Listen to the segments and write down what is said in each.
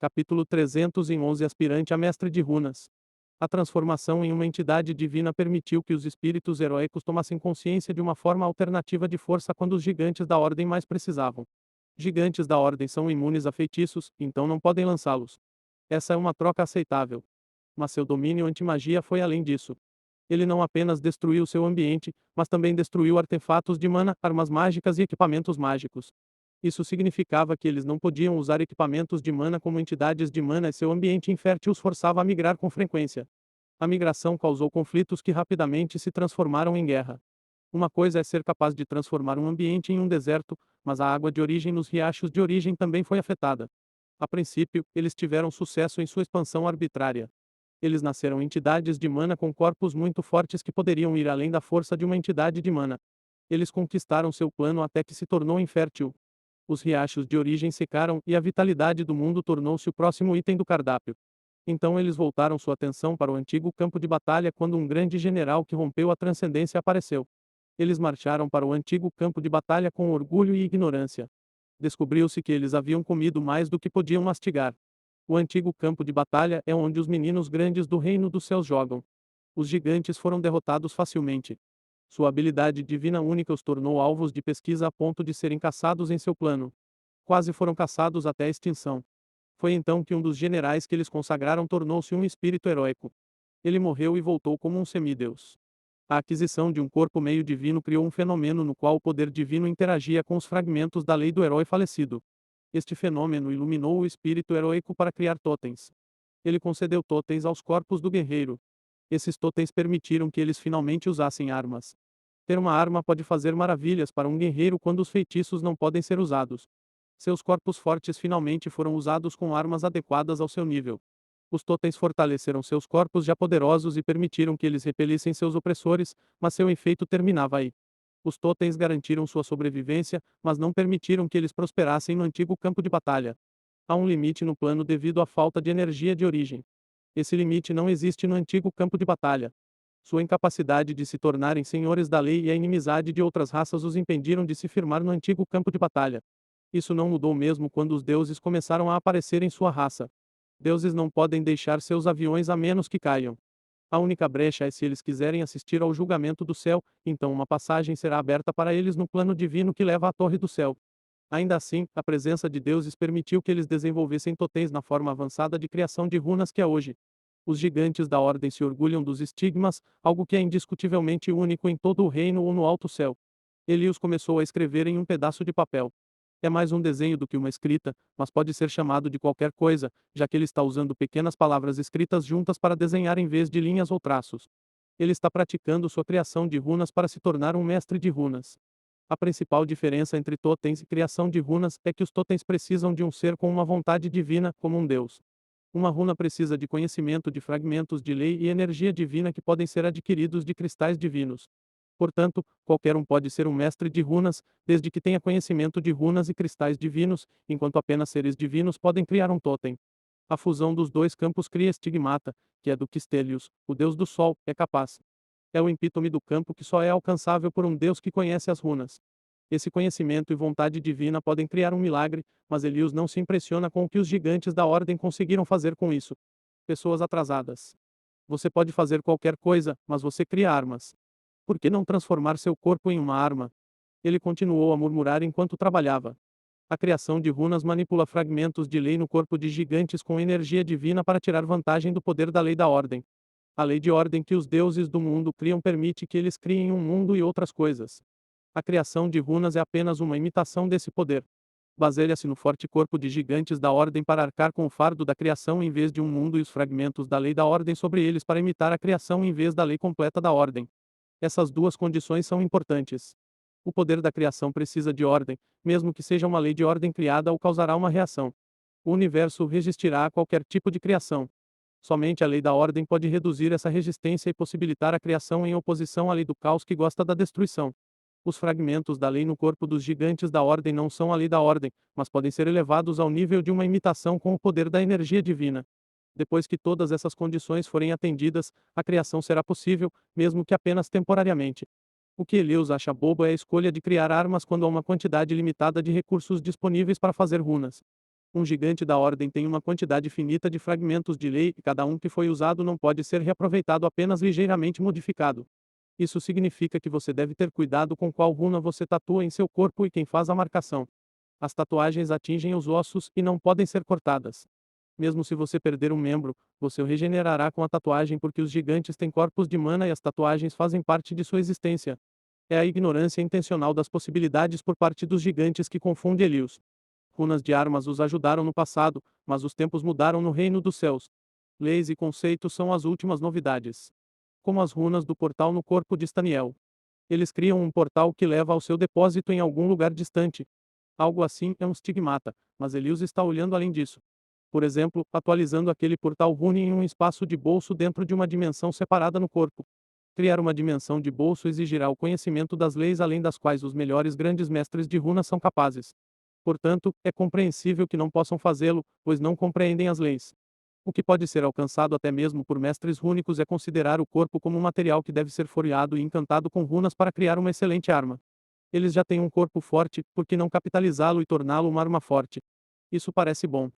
Capítulo 311 Aspirante a mestre de runas. A transformação em uma entidade divina permitiu que os espíritos heróicos tomassem consciência de uma forma alternativa de força quando os gigantes da ordem mais precisavam. Gigantes da ordem são imunes a feitiços, então não podem lançá-los. Essa é uma troca aceitável. Mas seu domínio anti-magia foi além disso. Ele não apenas destruiu seu ambiente, mas também destruiu artefatos de mana, armas mágicas e equipamentos mágicos. Isso significava que eles não podiam usar equipamentos de mana como entidades de mana e seu ambiente infértil os forçava a migrar com frequência. A migração causou conflitos que rapidamente se transformaram em guerra. Uma coisa é ser capaz de transformar um ambiente em um deserto, mas a água de origem nos riachos de origem também foi afetada. A princípio, eles tiveram sucesso em sua expansão arbitrária. Eles nasceram entidades de mana com corpos muito fortes que poderiam ir além da força de uma entidade de mana. Eles conquistaram seu plano até que se tornou infértil. Os riachos de origem secaram e a vitalidade do mundo tornou-se o próximo item do cardápio. Então eles voltaram sua atenção para o antigo campo de batalha quando um grande general que rompeu a transcendência apareceu. Eles marcharam para o antigo campo de batalha com orgulho e ignorância. Descobriu-se que eles haviam comido mais do que podiam mastigar. O antigo campo de batalha é onde os meninos grandes do reino dos céus jogam. Os gigantes foram derrotados facilmente. Sua habilidade divina única os tornou alvos de pesquisa a ponto de serem caçados em seu plano. Quase foram caçados até a extinção. Foi então que um dos generais que eles consagraram tornou-se um espírito heróico. Ele morreu e voltou como um semideus. A aquisição de um corpo meio divino criou um fenômeno no qual o poder divino interagia com os fragmentos da lei do herói falecido. Este fenômeno iluminou o espírito heróico para criar totens. Ele concedeu totens aos corpos do guerreiro. Esses totens permitiram que eles finalmente usassem armas. Ter uma arma pode fazer maravilhas para um guerreiro quando os feitiços não podem ser usados. Seus corpos fortes finalmente foram usados com armas adequadas ao seu nível. Os totens fortaleceram seus corpos já poderosos e permitiram que eles repelissem seus opressores, mas seu efeito terminava aí. Os totens garantiram sua sobrevivência, mas não permitiram que eles prosperassem no antigo campo de batalha. Há um limite no plano devido à falta de energia de origem. Esse limite não existe no antigo campo de batalha. Sua incapacidade de se tornarem senhores da lei e a inimizade de outras raças os impediram de se firmar no antigo campo de batalha. Isso não mudou mesmo quando os deuses começaram a aparecer em sua raça. Deuses não podem deixar seus aviões a menos que caiam. A única brecha é se eles quiserem assistir ao julgamento do céu, então uma passagem será aberta para eles no plano divino que leva à torre do céu. Ainda assim, a presença de deuses permitiu que eles desenvolvessem totens na forma avançada de criação de runas que há hoje. Os gigantes da ordem se orgulham dos estigmas, algo que é indiscutivelmente único em todo o reino ou no alto céu. Elios começou a escrever em um pedaço de papel. É mais um desenho do que uma escrita, mas pode ser chamado de qualquer coisa, já que ele está usando pequenas palavras escritas juntas para desenhar em vez de linhas ou traços. Ele está praticando sua criação de runas para se tornar um mestre de runas. A principal diferença entre totens e criação de runas é que os totens precisam de um ser com uma vontade divina, como um deus. Uma runa precisa de conhecimento de fragmentos de lei e energia divina que podem ser adquiridos de cristais divinos. Portanto, qualquer um pode ser um mestre de runas, desde que tenha conhecimento de runas e cristais divinos, enquanto apenas seres divinos podem criar um totem. A fusão dos dois campos cria Estigmata, que é do que Stelios, o deus do sol, é capaz. É o epítome do campo que só é alcançável por um deus que conhece as runas. Esse conhecimento e vontade divina podem criar um milagre, mas Elios não se impressiona com o que os gigantes da ordem conseguiram fazer com isso. Pessoas atrasadas. Você pode fazer qualquer coisa, mas você cria armas. Por que não transformar seu corpo em uma arma? Ele continuou a murmurar enquanto trabalhava. A criação de runas manipula fragmentos de lei no corpo de gigantes com energia divina para tirar vantagem do poder da lei da ordem. A lei de ordem que os deuses do mundo criam permite que eles criem um mundo e outras coisas. A criação de runas é apenas uma imitação desse poder. Baseia-se no forte corpo de gigantes da ordem para arcar com o fardo da criação em vez de um mundo e os fragmentos da lei da ordem sobre eles para imitar a criação em vez da lei completa da ordem. Essas duas condições são importantes. O poder da criação precisa de ordem, mesmo que seja uma lei de ordem criada ou causará uma reação. O universo resistirá a qualquer tipo de criação. Somente a lei da ordem pode reduzir essa resistência e possibilitar a criação em oposição à lei do caos que gosta da destruição. Os fragmentos da lei no corpo dos gigantes da ordem não são a lei da ordem, mas podem ser elevados ao nível de uma imitação com o poder da energia divina. Depois que todas essas condições forem atendidas, a criação será possível, mesmo que apenas temporariamente. O que Eleus acha bobo é a escolha de criar armas quando há uma quantidade limitada de recursos disponíveis para fazer runas. Um gigante da ordem tem uma quantidade finita de fragmentos de lei e cada um que foi usado não pode ser reaproveitado, apenas ligeiramente modificado. Isso significa que você deve ter cuidado com qual runa você tatua em seu corpo e quem faz a marcação. As tatuagens atingem os ossos e não podem ser cortadas. Mesmo se você perder um membro, você o regenerará com a tatuagem, porque os gigantes têm corpos de mana e as tatuagens fazem parte de sua existência. É a ignorância intencional das possibilidades por parte dos gigantes que confunde Elios. Runas de armas os ajudaram no passado, mas os tempos mudaram no reino dos céus. Leis e conceitos são as últimas novidades. Como as runas do portal no corpo de Staniel. Eles criam um portal que leva ao seu depósito em algum lugar distante. Algo assim é um estigmata, mas Elios está olhando além disso. Por exemplo, atualizando aquele portal rune em um espaço de bolso dentro de uma dimensão separada no corpo. Criar uma dimensão de bolso exigirá o conhecimento das leis além das quais os melhores grandes mestres de runas são capazes. Portanto, é compreensível que não possam fazê-lo, pois não compreendem as leis. O que pode ser alcançado até mesmo por mestres rúnicos é considerar o corpo como um material que deve ser folheado e encantado com runas para criar uma excelente arma. Eles já têm um corpo forte, por que não capitalizá-lo e torná-lo uma arma forte? Isso parece bom.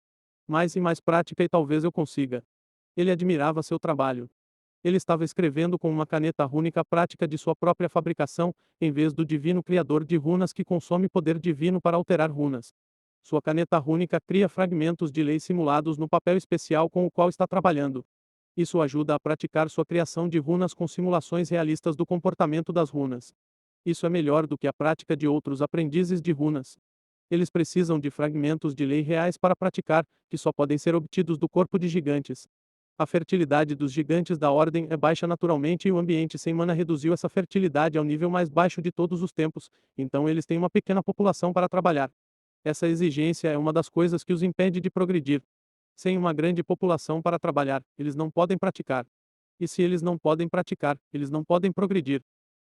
Mais e mais prática e talvez eu consiga. Ele admirava seu trabalho. Ele estava escrevendo com uma caneta rúnica prática de sua própria fabricação, em vez do divino criador de runas que consome poder divino para alterar runas. Sua caneta rúnica cria fragmentos de lei simulados no papel especial com o qual está trabalhando. Isso ajuda a praticar sua criação de runas com simulações realistas do comportamento das runas. Isso é melhor do que a prática de outros aprendizes de runas. Eles precisam de fragmentos de lei reais para praticar, que só podem ser obtidos do corpo de gigantes. A fertilidade dos gigantes da ordem é baixa naturalmente e o ambiente sem mana reduziu essa fertilidade ao nível mais baixo de todos os tempos, então eles têm uma pequena população para trabalhar. Essa exigência é uma das coisas que os impede de progredir. Sem uma grande população para trabalhar, eles não podem praticar. E se eles não podem praticar, eles não podem progredir.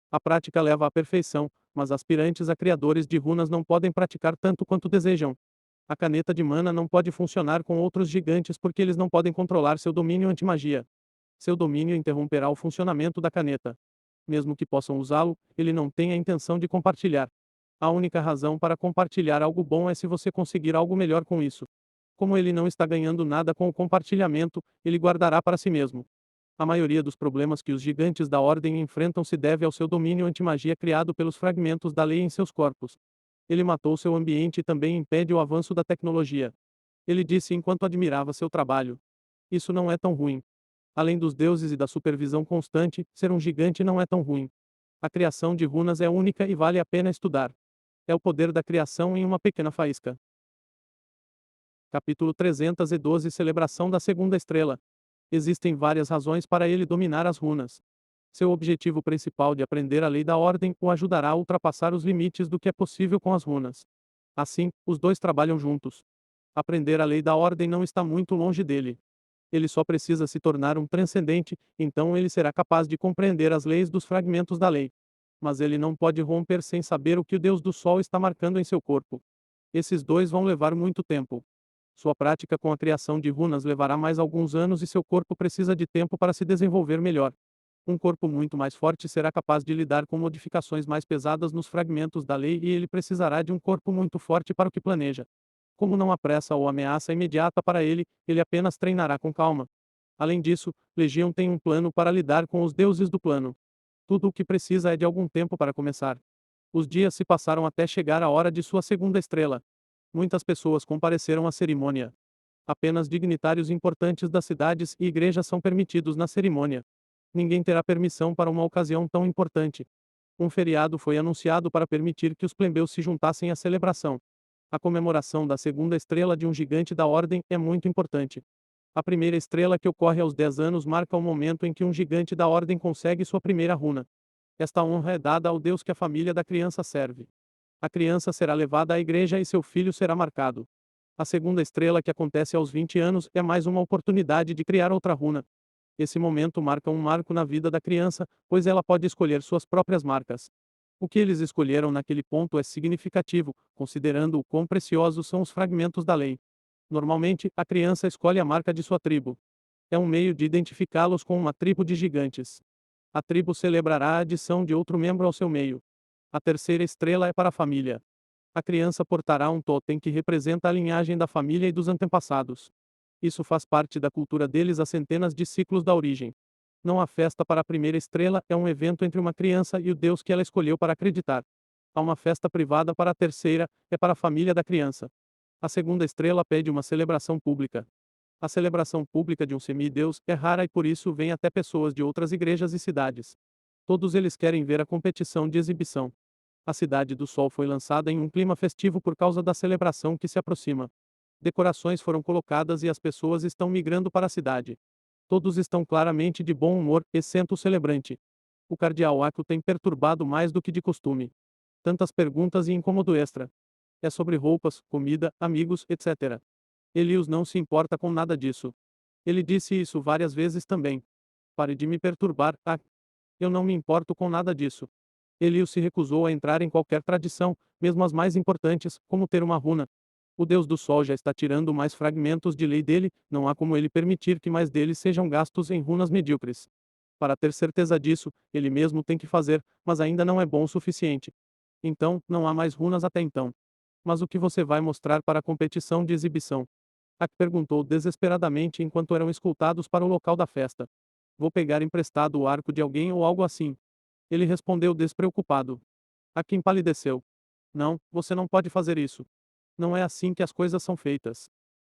A prática leva à perfeição, mas aspirantes a criadores de runas não podem praticar tanto quanto desejam. A caneta de mana não pode funcionar com outros gigantes porque eles não podem controlar seu domínio anti-magia. Seu domínio interromperá o funcionamento da caneta. Mesmo que possam usá-lo, ele não tem a intenção de compartilhar. A única razão para compartilhar algo bom é se você conseguir algo melhor com isso. Como ele não está ganhando nada com o compartilhamento, ele guardará para si mesmo. A maioria dos problemas que os gigantes da ordem enfrentam se deve ao seu domínio anti-magia criado pelos fragmentos da lei em seus corpos. Ele matou seu ambiente e também impede o avanço da tecnologia. Ele disse enquanto admirava seu trabalho. Isso não é tão ruim. Além dos deuses e da supervisão constante, ser um gigante não é tão ruim. A criação de runas é única e vale a pena estudar. É o poder da criação em uma pequena faísca. Capítulo 312 Celebração da Segunda Estrela. Existem várias razões para ele dominar as runas. Seu objetivo principal de aprender a lei da ordem o ajudará a ultrapassar os limites do que é possível com as runas. Assim, os dois trabalham juntos. Aprender a lei da ordem não está muito longe dele. Ele só precisa se tornar um transcendente, então ele será capaz de compreender as leis dos fragmentos da lei. Mas ele não pode romper sem saber o que o Deus do Sol está marcando em seu corpo. Esses dois vão levar muito tempo. Sua prática com a criação de runas levará mais alguns anos e seu corpo precisa de tempo para se desenvolver melhor. Um corpo muito mais forte será capaz de lidar com modificações mais pesadas nos fragmentos da lei e ele precisará de um corpo muito forte para o que planeja. Como não há pressa ou ameaça imediata para ele, ele apenas treinará com calma. Além disso, Legião tem um plano para lidar com os deuses do plano. Tudo o que precisa é de algum tempo para começar. Os dias se passaram até chegar a hora de sua segunda estrela. Muitas pessoas compareceram à cerimônia. Apenas dignitários importantes das cidades e igrejas são permitidos na cerimônia. Ninguém terá permissão para uma ocasião tão importante. Um feriado foi anunciado para permitir que os plebeus se juntassem à celebração. A comemoração da segunda estrela de um gigante da ordem é muito importante. A primeira estrela, que ocorre aos 10 anos, marca o momento em que um gigante da ordem consegue sua primeira runa. Esta honra é dada ao Deus que a família da criança serve. A criança será levada à igreja e seu filho será marcado. A segunda estrela, que acontece aos 20 anos, é mais uma oportunidade de criar outra runa. Esse momento marca um marco na vida da criança, pois ela pode escolher suas próprias marcas. O que eles escolheram naquele ponto é significativo, considerando o quão preciosos são os fragmentos da lei. Normalmente, a criança escolhe a marca de sua tribo. É um meio de identificá-los com uma tribo de gigantes. A tribo celebrará a adição de outro membro ao seu meio. A terceira estrela é para a família. A criança portará um totem que representa a linhagem da família e dos antepassados. Isso faz parte da cultura deles há centenas de ciclos da origem. Não há festa para a primeira estrela, é um evento entre uma criança e o Deus que ela escolheu para acreditar. Há uma festa privada para a terceira, é para a família da criança. A segunda estrela pede uma celebração pública. A celebração pública de um semideus é rara e por isso vem até pessoas de outras igrejas e cidades. Todos eles querem ver a competição de exibição. A Cidade do Sol foi lançada em um clima festivo por causa da celebração que se aproxima. Decorações foram colocadas e as pessoas estão migrando para a cidade. Todos estão claramente de bom humor, exceto o celebrante. O cardeal Aco tem perturbado mais do que de costume. Tantas perguntas e incômodo extra. É sobre roupas, comida, amigos, etc. Elius não se importa com nada disso. Ele disse isso várias vezes também. Pare de me perturbar, eu não me importo com nada disso. Elius se recusou a entrar em qualquer tradição, mesmo as mais importantes, como ter uma runa. O Deus do Sol já está tirando mais fragmentos de lei dele, não há como ele permitir que mais deles sejam gastos em runas medíocres. Para ter certeza disso, ele mesmo tem que fazer, mas ainda não é bom o suficiente. Então, não há mais runas até então. Mas o que você vai mostrar para a competição de exibição? Ak perguntou desesperadamente enquanto eram escoltados para o local da festa. Vou pegar emprestado o arco de alguém ou algo assim. Ele respondeu despreocupado. Ak empalideceu. Não, você não pode fazer isso. Não é assim que as coisas são feitas.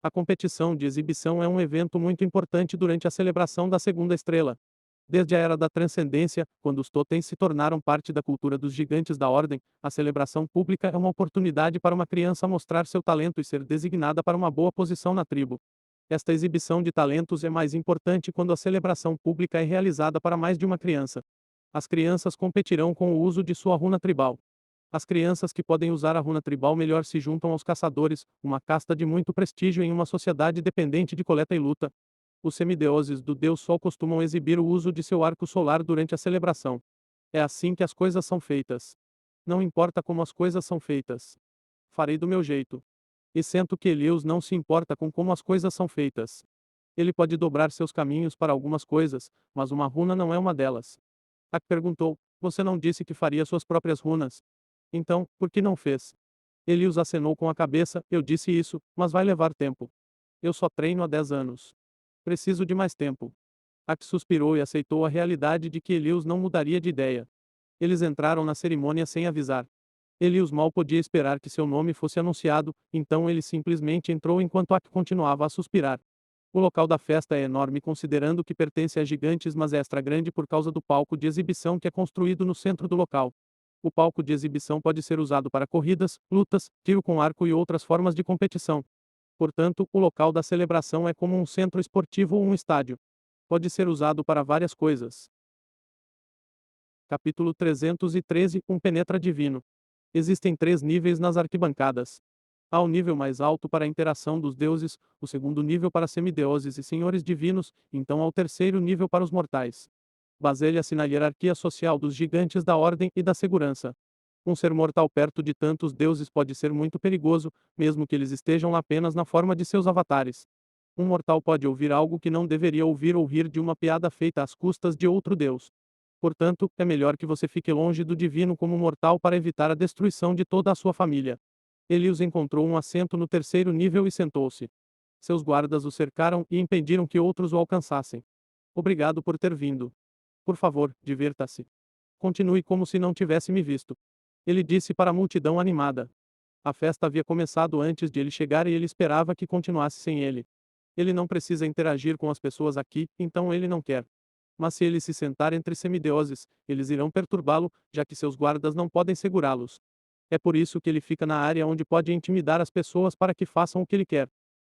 A competição de exibição é um evento muito importante durante a celebração da segunda estrela. Desde a Era da Transcendência, quando os totens se tornaram parte da cultura dos gigantes da Ordem, a celebração pública é uma oportunidade para uma criança mostrar seu talento e ser designada para uma boa posição na tribo. Esta exibição de talentos é mais importante quando a celebração pública é realizada para mais de uma criança. As crianças competirão com o uso de sua runa tribal. As crianças que podem usar a runa tribal melhor se juntam aos caçadores, uma casta de muito prestígio em uma sociedade dependente de coleta e luta. Os semideuses do Deus Sol costumam exibir o uso de seu arco solar durante a celebração. É assim que as coisas são feitas. Não importa como as coisas são feitas. Farei do meu jeito. E sinto que Elius não se importa com como as coisas são feitas. Ele pode dobrar seus caminhos para algumas coisas, mas uma runa não é uma delas. Ak perguntou: Você não disse que faria suas próprias runas? Então, por que não fez? Elius acenou com a cabeça: Eu disse isso, mas vai levar tempo. Eu só treino há 10 anos. Preciso de mais tempo. Ak suspirou e aceitou a realidade de que Elius não mudaria de ideia. Eles entraram na cerimônia sem avisar. Elius mal podia esperar que seu nome fosse anunciado, então ele simplesmente entrou enquanto Ak continuava a suspirar. O local da festa é enorme considerando que pertence a gigantes, mas é extra grande por causa do palco de exibição que é construído no centro do local. O palco de exibição pode ser usado para corridas, lutas, tiro com arco e outras formas de competição. Portanto, o local da celebração é como um centro esportivo ou um estádio. Pode ser usado para várias coisas. Capítulo 313 Um penetra divino. Existem 3 níveis nas arquibancadas. Há o nível mais alto para a interação dos deuses, o segundo nível para semideuses e senhores divinos, então há o terceiro nível para os mortais. Baseia-se na hierarquia social dos gigantes da ordem e da segurança. Um ser mortal perto de tantos deuses pode ser muito perigoso, mesmo que eles estejam lá apenas na forma de seus avatares. Um mortal pode ouvir algo que não deveria ouvir ou rir de uma piada feita às custas de outro deus. Portanto, é melhor que você fique longe do divino como mortal para evitar a destruição de toda a sua família. Elius encontrou um assento no terceiro nível e sentou-se. Seus guardas o cercaram e impediram que outros o alcançassem. Obrigado por ter vindo. Por favor, divirta-se. Continue como se não tivesse me visto. Ele disse para a multidão animada. A festa havia começado antes de ele chegar e ele esperava que continuasse sem ele. Ele não precisa interagir com as pessoas aqui, então ele não quer. Mas se ele se sentar entre semideuses, eles irão perturbá-lo, já que seus guardas não podem segurá-los. É por isso que ele fica na área onde pode intimidar as pessoas para que façam o que ele quer.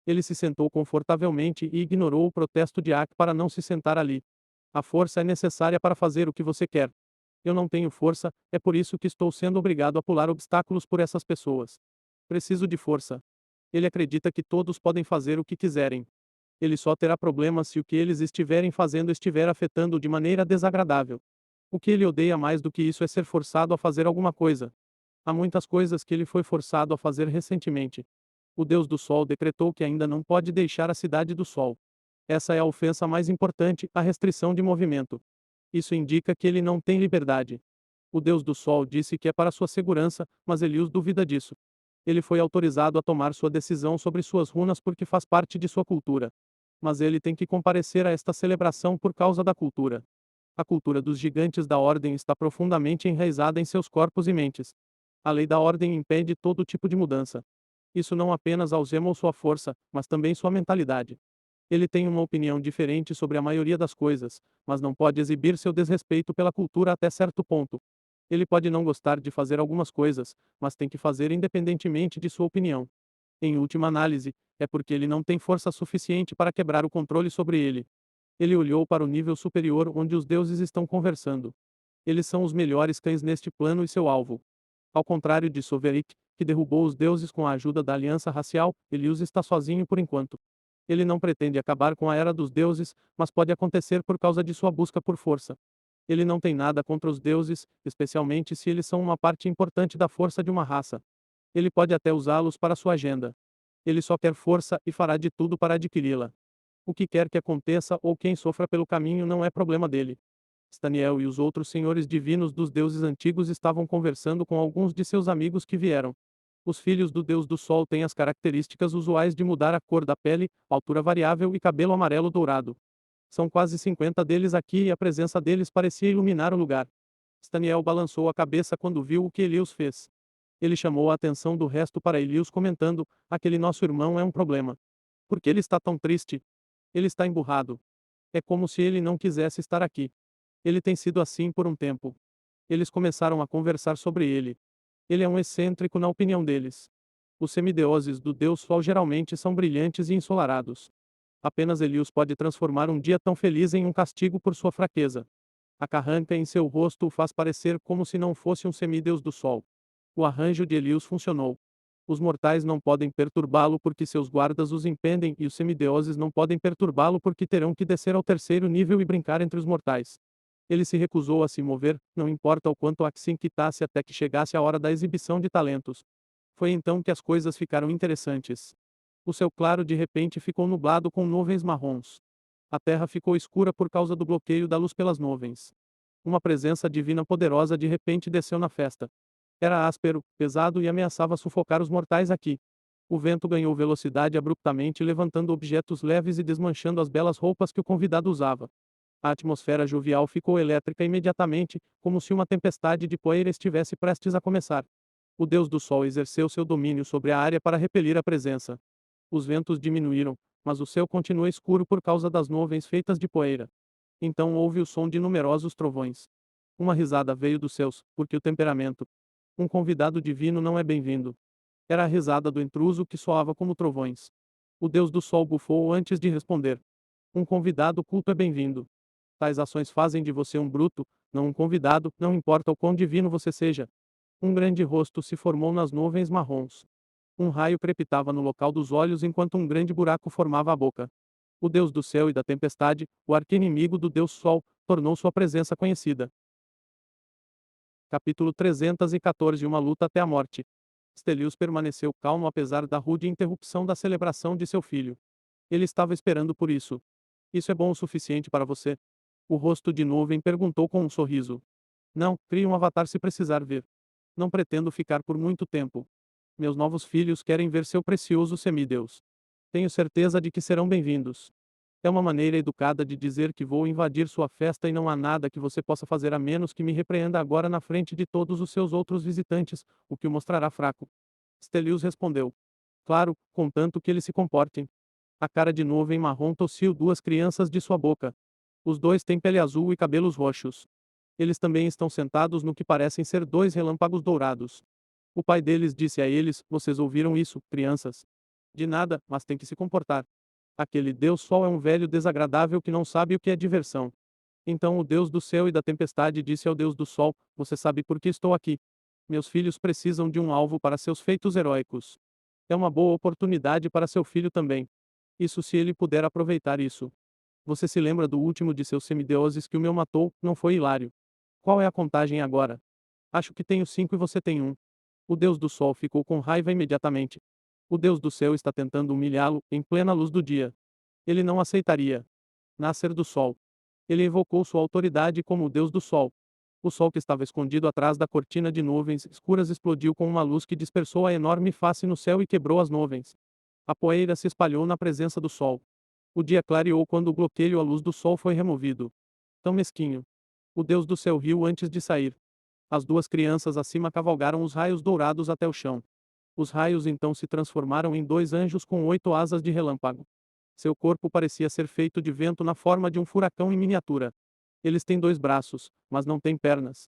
Ele se sentou confortavelmente e ignorou o protesto de Ak para não se sentar ali. A força é necessária para fazer o que você quer. Eu não tenho força, é por isso que estou sendo obrigado a pular obstáculos por essas pessoas. Preciso de força. Ele acredita que todos podem fazer o que quiserem. Ele só terá problemas se o que eles estiverem fazendo estiver afetando-o de maneira desagradável. O que ele odeia mais do que isso é ser forçado a fazer alguma coisa. Há muitas coisas que ele foi forçado a fazer recentemente. O Deus do Sol decretou que ainda não pode deixar a Cidade do Sol. Essa é a ofensa mais importante, a restrição de movimento. Isso indica que ele não tem liberdade. O Deus do Sol disse que é para sua segurança, mas Elius duvida disso. Ele foi autorizado a tomar sua decisão sobre suas runas porque faz parte de sua cultura. Mas ele tem que comparecer a esta celebração por causa da cultura. A cultura dos gigantes da Ordem está profundamente enraizada em seus corpos e mentes. A lei da Ordem impede todo tipo de mudança. Isso não apenas algema sua força, mas também sua mentalidade. Ele tem uma opinião diferente sobre a maioria das coisas, mas não pode exibir seu desrespeito pela cultura até certo ponto. Ele pode não gostar de fazer algumas coisas, mas tem que fazer independentemente de sua opinião. Em última análise, é porque ele não tem força suficiente para quebrar o controle sobre ele. Ele olhou para o nível superior onde os deuses estão conversando. Eles são os melhores cães neste plano e seu alvo. Ao contrário de Soverik, que derrubou os deuses com a ajuda da aliança racial, Elius está sozinho por enquanto. Ele não pretende acabar com a era dos deuses, mas pode acontecer por causa de sua busca por força. Ele não tem nada contra os deuses, especialmente se eles são uma parte importante da força de uma raça. Ele pode até usá-los para sua agenda. Ele só quer força e fará de tudo para adquiri-la. O que quer que aconteça ou quem sofra pelo caminho não é problema dele. Staniel e os outros senhores divinos dos deuses antigos estavam conversando com alguns de seus amigos que vieram. Os filhos do deus do sol têm as características usuais de mudar a cor da pele, altura variável e cabelo amarelo dourado. São quase 50 deles aqui e a presença deles parecia iluminar o lugar. Staniel balançou a cabeça quando viu o que Elius fez. Ele chamou a atenção do resto para Elius comentando: aquele nosso irmão é um problema. Por que ele está tão triste? Ele está emburrado. É como se ele não quisesse estar aqui. Ele tem sido assim por um tempo. Eles começaram a conversar sobre ele. Ele é um excêntrico na opinião deles. Os semideuses do Deus Sol geralmente são brilhantes e ensolarados. Apenas Elius pode transformar um dia tão feliz em um castigo por sua fraqueza. A carranca em seu rosto o faz parecer como se não fosse um semideus do Sol. O arranjo de Elius funcionou. Os mortais não podem perturbá-lo porque seus guardas os impedem e os semideuses não podem perturbá-lo porque terão que descer ao terceiro nível e brincar entre os mortais. Ele se recusou a se mover, não importa o quanto Axin quitasse até que chegasse a hora da exibição de talentos. Foi então que as coisas ficaram interessantes. O céu claro de repente ficou nublado com nuvens marrons. A terra ficou escura por causa do bloqueio da luz pelas nuvens. Uma presença divina poderosa de repente desceu na festa. Era áspero, pesado e ameaçava sufocar os mortais aqui. O vento ganhou velocidade abruptamente, levantando objetos leves e desmanchando as belas roupas que o convidado usava. A atmosfera jovial ficou elétrica imediatamente, como se uma tempestade de poeira estivesse prestes a começar. O deus do sol exerceu seu domínio sobre a área para repelir a presença. Os ventos diminuíram, mas o céu continua escuro por causa das nuvens feitas de poeira. Então houve o som de numerosos trovões. Uma risada veio dos céus, porque o temperamento. Um convidado divino não é bem-vindo. Era a risada do intruso que soava como trovões. O deus do sol bufou antes de responder. Um convidado culto é bem-vindo. Tais ações fazem de você um bruto, não um convidado, não importa o quão divino você seja. Um grande rosto se formou nas nuvens marrons. Um raio crepitava no local dos olhos enquanto um grande buraco formava a boca. O deus do céu e da tempestade, o arqui-inimigo do deus Sol, tornou sua presença conhecida. Capítulo 314 Uma luta até a morte. Stelios permaneceu calmo apesar da rude interrupção da celebração de seu filho. Ele estava esperando por isso. Isso é bom o suficiente para você? O rosto de nuvem perguntou com um sorriso. Não, crie um avatar se precisar ver. Não pretendo ficar por muito tempo. Meus novos filhos querem ver seu precioso semideus. Tenho certeza de que serão bem-vindos. É uma maneira educada de dizer que vou invadir sua festa e não há nada que você possa fazer a menos que me repreenda agora na frente de todos os seus outros visitantes, o que o mostrará fraco. Stelios respondeu. Claro, contanto que eles se comportem. A cara de nuvem marrom tossiu duas crianças de sua boca. Os dois têm pele azul e cabelos roxos. Eles também estão sentados no que parecem ser dois relâmpagos dourados. O pai deles disse a eles: Vocês ouviram isso, crianças? De nada, mas tem que se comportar. Aquele Deus Sol é um velho desagradável que não sabe o que é diversão. Então o Deus do céu e da tempestade disse ao Deus do Sol: Você sabe por que estou aqui? Meus filhos precisam de um alvo para seus feitos heróicos. É uma boa oportunidade para seu filho também. Isso se ele puder aproveitar isso. Você se lembra do último de seus semideuses que o meu matou, não foi hilário? Qual é a contagem agora? Acho que tenho 5 e você tem um. O Deus do Sol ficou com raiva imediatamente. O Deus do céu está tentando humilhá-lo, em plena luz do dia. Ele não aceitaria. Nascer do Sol. Ele evocou sua autoridade como o Deus do Sol. O sol que estava escondido atrás da cortina de nuvens escuras explodiu com uma luz que dispersou a enorme face no céu e quebrou as nuvens. A poeira se espalhou na presença do sol. O dia clareou quando o bloqueio à luz do sol foi removido. Tão mesquinho. O Deus do céu riu antes de sair. As duas crianças acima cavalgaram os raios dourados até o chão. Os raios então se transformaram em dois anjos com 8 asas de relâmpago. Seu corpo parecia ser feito de vento na forma de um furacão em miniatura. Eles têm 2 braços, mas não têm pernas.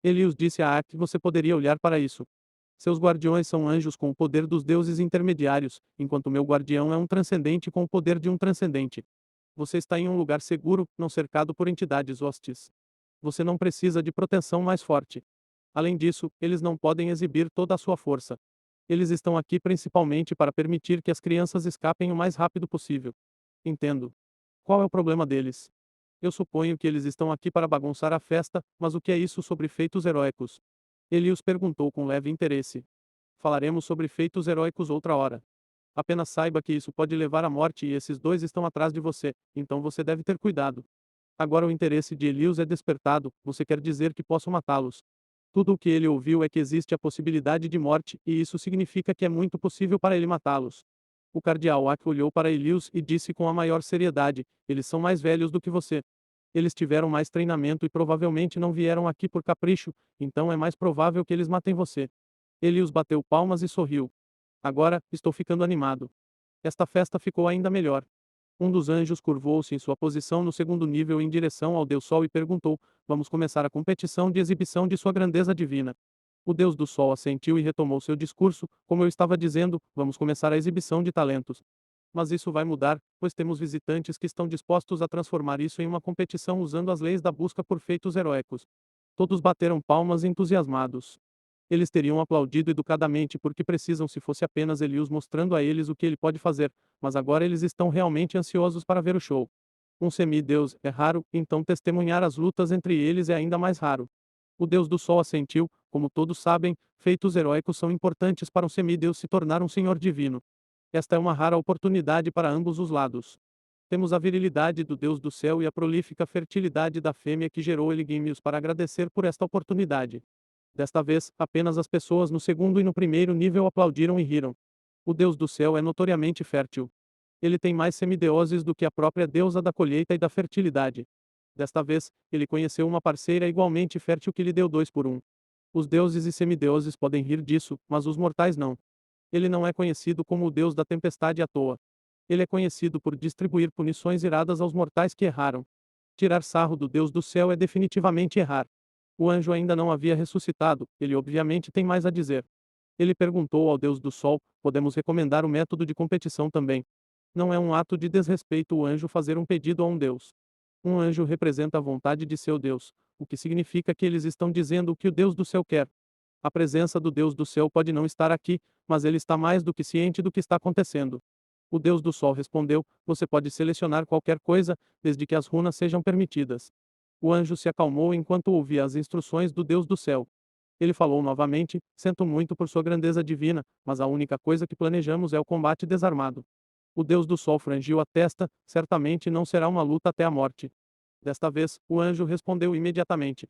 Elius disse a Ak: você poderia olhar para isso. Seus guardiões são anjos com o poder dos deuses intermediários, enquanto meu guardião é um transcendente com o poder de um transcendente. Você está em um lugar seguro, não cercado por entidades hostis. Você não precisa de proteção mais forte. Além disso, eles não podem exibir toda a sua força. Eles estão aqui principalmente para permitir que as crianças escapem o mais rápido possível. Entendo. Qual é o problema deles? Eu suponho que eles estão aqui para bagunçar a festa, mas o que é isso sobre feitos heróicos? Elius perguntou com leve interesse. Falaremos sobre feitos heróicos outra hora. Apenas saiba que isso pode levar à morte e esses dois estão atrás de você, então você deve ter cuidado. Agora o interesse de Elius é despertado, você quer dizer que posso matá-los. Tudo o que ele ouviu é que existe a possibilidade de morte, e isso significa que é muito possível para ele matá-los. O cardeal Ak olhou para Elius e disse com a maior seriedade: eles são mais velhos do que você. Eles tiveram mais treinamento e provavelmente não vieram aqui por capricho, então é mais provável que eles matem você. Elius bateu palmas e sorriu. Agora, estou ficando animado. Esta festa ficou ainda melhor. Um dos anjos curvou-se em sua posição no segundo nível em direção ao Deus Sol e perguntou: vamos começar a competição de exibição de sua grandeza divina. O Deus do Sol assentiu e retomou seu discurso: como eu estava dizendo, vamos começar a exibição de talentos. Mas isso vai mudar, pois temos visitantes que estão dispostos a transformar isso em uma competição usando as leis da busca por feitos heróicos. Todos bateram palmas entusiasmados. Eles teriam aplaudido educadamente porque precisam se fosse apenas Elius mostrando a eles o que ele pode fazer, mas agora eles estão realmente ansiosos para ver o show. Um semideus é raro, então testemunhar as lutas entre eles é ainda mais raro. O Deus do Sol assentiu: como todos sabem, feitos heróicos são importantes para um semideus se tornar um senhor divino. Esta é uma rara oportunidade para ambos os lados. Temos a virilidade do Deus do Céu e a prolífica fertilidade da fêmea que gerou Eligimius para agradecer por esta oportunidade. Desta vez, apenas as pessoas no segundo e no primeiro nível aplaudiram e riram. O Deus do Céu é notoriamente fértil. Ele tem mais semideuses do que a própria deusa da colheita e da fertilidade. Desta vez, ele conheceu uma parceira igualmente fértil que lhe deu 2 por 1. Os deuses e semideuses podem rir disso, mas os mortais não. Ele não é conhecido como o Deus da tempestade à toa. Ele é conhecido por distribuir punições iradas aos mortais que erraram. Tirar sarro do Deus do Céu é definitivamente errar. O anjo ainda não havia ressuscitado, ele obviamente tem mais a dizer. Ele perguntou ao Deus do Sol: podemos recomendar o método de competição também. Não é um ato de desrespeito o anjo fazer um pedido a um Deus. Um anjo representa a vontade de seu Deus, o que significa que eles estão dizendo o que o Deus do céu quer. A presença do Deus do céu pode não estar aqui, mas ele está mais do que ciente do que está acontecendo. O Deus do Sol respondeu: você pode selecionar qualquer coisa, desde que as runas sejam permitidas. O anjo se acalmou enquanto ouvia as instruções do Deus do céu. Ele falou novamente: sinto muito por sua grandeza divina, mas a única coisa que planejamos é o combate desarmado. O Deus do Sol franziu a testa: certamente não será uma luta até a morte. Desta vez, o anjo respondeu imediatamente: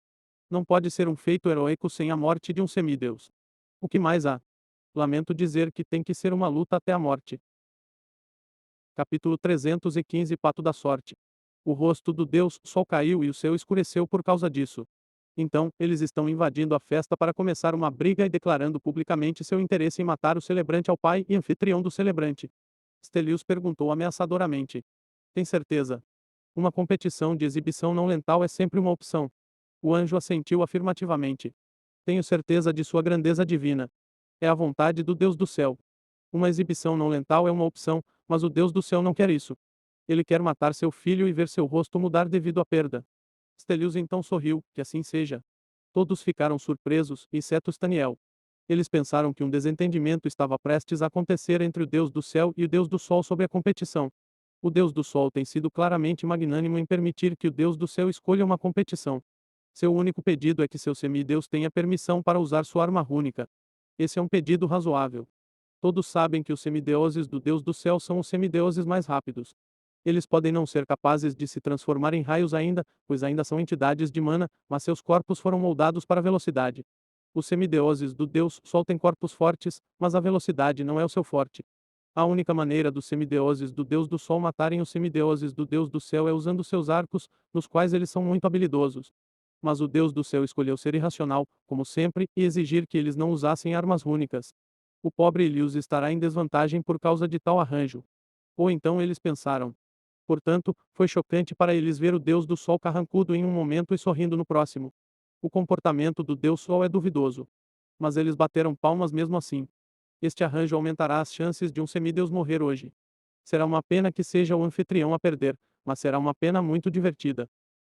não pode ser um feito heróico sem a morte de um semideus. O que mais há? Lamento dizer que tem que ser uma luta até a morte. Capítulo 315 Pato da Sorte. O rosto do Deus Sol caiu e o céu escureceu por causa disso. Então, eles estão invadindo a festa para começar uma briga e declarando publicamente seu interesse em matar o celebrante ao pai e anfitrião do celebrante. Stelius perguntou ameaçadoramente: tem certeza? Uma competição de exibição não lental é sempre uma opção. O anjo assentiu afirmativamente. Tenho certeza de sua grandeza divina. É a vontade do Deus do céu. Uma exibição não lental é uma opção, mas o Deus do céu não quer isso. Ele quer matar seu filho e ver seu rosto mudar devido à perda. Stelius então sorriu: que assim seja. Todos ficaram surpresos, exceto Staniel. Eles pensaram que um desentendimento estava prestes a acontecer entre o Deus do céu e o Deus do sol sobre a competição. O Deus do sol tem sido claramente magnânimo em permitir que o Deus do céu escolha uma competição. Seu único pedido é que seu semideus tenha permissão para usar sua arma rúnica. Esse é um pedido razoável. Todos sabem que os semideuses do Deus do céu são os semideuses mais rápidos. Eles podem não ser capazes de se transformar em raios ainda, pois ainda são entidades de mana, mas seus corpos foram moldados para a velocidade. Os semideuses do Deus Sol têm corpos fortes, mas a velocidade não é o seu forte. A única maneira dos semideuses do Deus do Sol matarem os semideuses do Deus do Céu é usando seus arcos, nos quais eles são muito habilidosos. Mas o Deus do Céu escolheu ser irracional, como sempre, e exigir que eles não usassem armas rúnicas. O pobre Elius estará em desvantagem por causa de tal arranjo. Ou então eles pensaram. Portanto, foi chocante para eles ver o Deus do Sol carrancudo em um momento e sorrindo no próximo. O comportamento do Deus Sol é duvidoso. Mas eles bateram palmas mesmo assim. Este arranjo aumentará as chances de um semideus morrer hoje. Será uma pena que seja o anfitrião a perder, mas será uma pena muito divertida.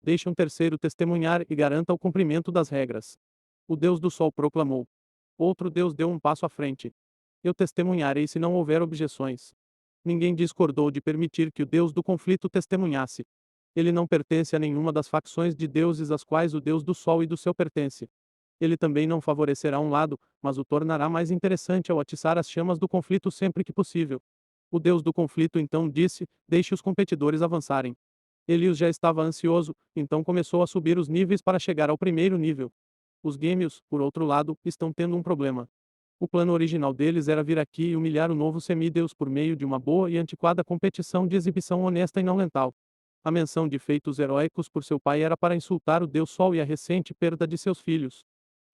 Deixe um terceiro testemunhar e garanta o cumprimento das regras. O Deus do Sol proclamou. Outro Deus deu um passo à frente. Eu testemunharei se não houver objeções. Ninguém discordou de permitir que o Deus do conflito testemunhasse. Ele não pertence a nenhuma das facções de deuses às quais o Deus do Sol e do Céu pertence. Ele também não favorecerá um lado, mas o tornará mais interessante ao atiçar as chamas do conflito sempre que possível. O Deus do conflito então disse: deixe os competidores avançarem. Elius já estava ansioso, então começou a subir os níveis para chegar ao primeiro nível. Os gêmeos, por outro lado, estão tendo um problema. O plano original deles era vir aqui e humilhar o novo semideus por meio de uma boa e antiquada competição de exibição honesta e não lental. A menção de feitos heróicos por seu pai era para insultar o Deus Sol e a recente perda de seus filhos.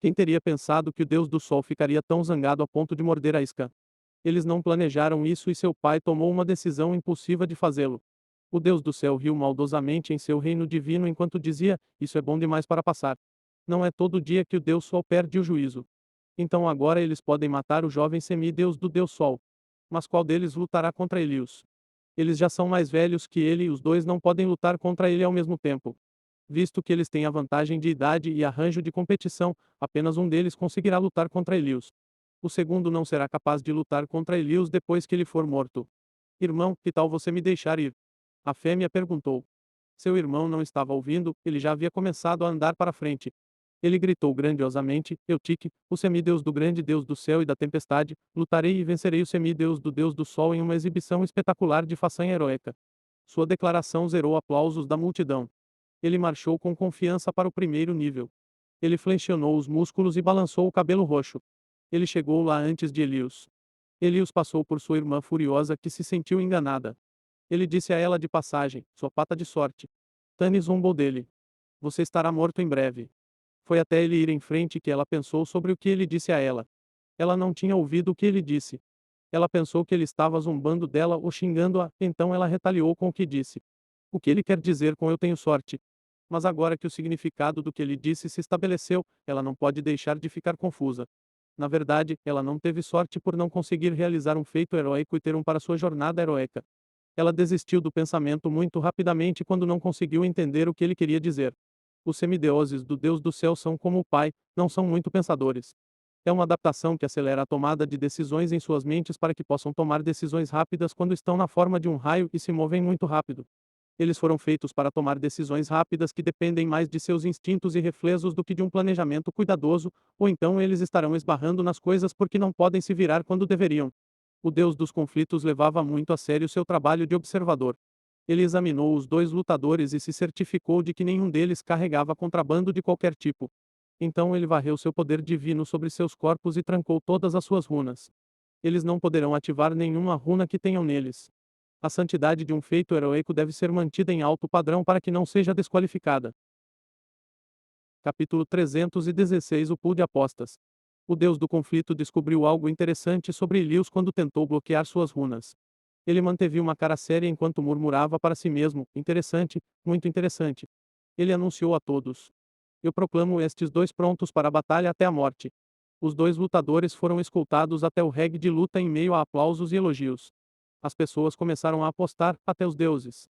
Quem teria pensado que o Deus do Sol ficaria tão zangado a ponto de morder a isca? Eles não planejaram isso e seu pai tomou uma decisão impulsiva de fazê-lo. O Deus do Céu riu maldosamente em seu reino divino enquanto dizia: isso é bom demais para passar. Não é todo dia que o Deus Sol perde o juízo. Então agora eles podem matar o jovem semideus do Deus Sol. Mas qual deles lutará contra Elius? Eles já são mais velhos que ele e os dois não podem lutar contra ele ao mesmo tempo. Visto que eles têm a vantagem de idade e arranjo de competição, apenas um deles conseguirá lutar contra Elius. O segundo não será capaz de lutar contra Elius depois que ele for morto. Irmão, que tal você me deixar ir? A fêmea perguntou. Seu irmão não estava ouvindo, ele já havia começado a andar para frente. Ele gritou grandiosamente: Eutique, o semideus do grande Deus do céu e da tempestade, lutarei e vencerei o semideus do Deus do sol em uma exibição espetacular de façanha heróica. Sua declaração zerou aplausos da multidão. Ele marchou com confiança para o primeiro nível. Ele flexionou os músculos e balançou o cabelo roxo. Ele chegou lá antes de Elius. Elius passou por sua irmã furiosa que se sentiu enganada. Ele disse a ela de passagem: sua pata de sorte. Tani zombou dele. Você estará morto em breve. Foi até ele ir em frente que ela pensou sobre o que ele disse a ela. Ela não tinha ouvido o que ele disse. Ela pensou que ele estava zombando dela ou xingando-a, então ela retaliou com o que disse. O que ele quer dizer com eu tenho sorte? Mas agora que o significado do que ele disse se estabeleceu, ela não pode deixar de ficar confusa. Na verdade, ela não teve sorte por não conseguir realizar um feito heróico e ter um para sua jornada heróica. Ela desistiu do pensamento muito rapidamente quando não conseguiu entender o que ele queria dizer. Os semideuses do Deus do céu são como o Pai, não são muito pensadores. É uma adaptação que acelera a tomada de decisões em suas mentes para que possam tomar decisões rápidas quando estão na forma de um raio e se movem muito rápido. Eles foram feitos para tomar decisões rápidas que dependem mais de seus instintos e reflexos do que de um planejamento cuidadoso, ou então eles estarão esbarrando nas coisas porque não podem se virar quando deveriam. O Deus dos conflitos levava muito a sério seu trabalho de observador. Ele examinou os dois lutadores e se certificou de que nenhum deles carregava contrabando de qualquer tipo. Então ele varreu seu poder divino sobre seus corpos e trancou todas as suas runas. Eles não poderão ativar nenhuma runa que tenham neles. A santidade de um feito heróico deve ser mantida em alto padrão para que não seja desqualificada. Capítulo 316 O pool de apostas. O deus do conflito descobriu algo interessante sobre Elius quando tentou bloquear suas runas. Ele manteve uma cara séria enquanto murmurava para si mesmo: interessante, muito interessante. Ele anunciou a todos: eu proclamo estes dois prontos para a batalha até a morte. Os dois lutadores foram escoltados até o ringue de luta em meio a aplausos e elogios. As pessoas começaram a apostar, até os deuses.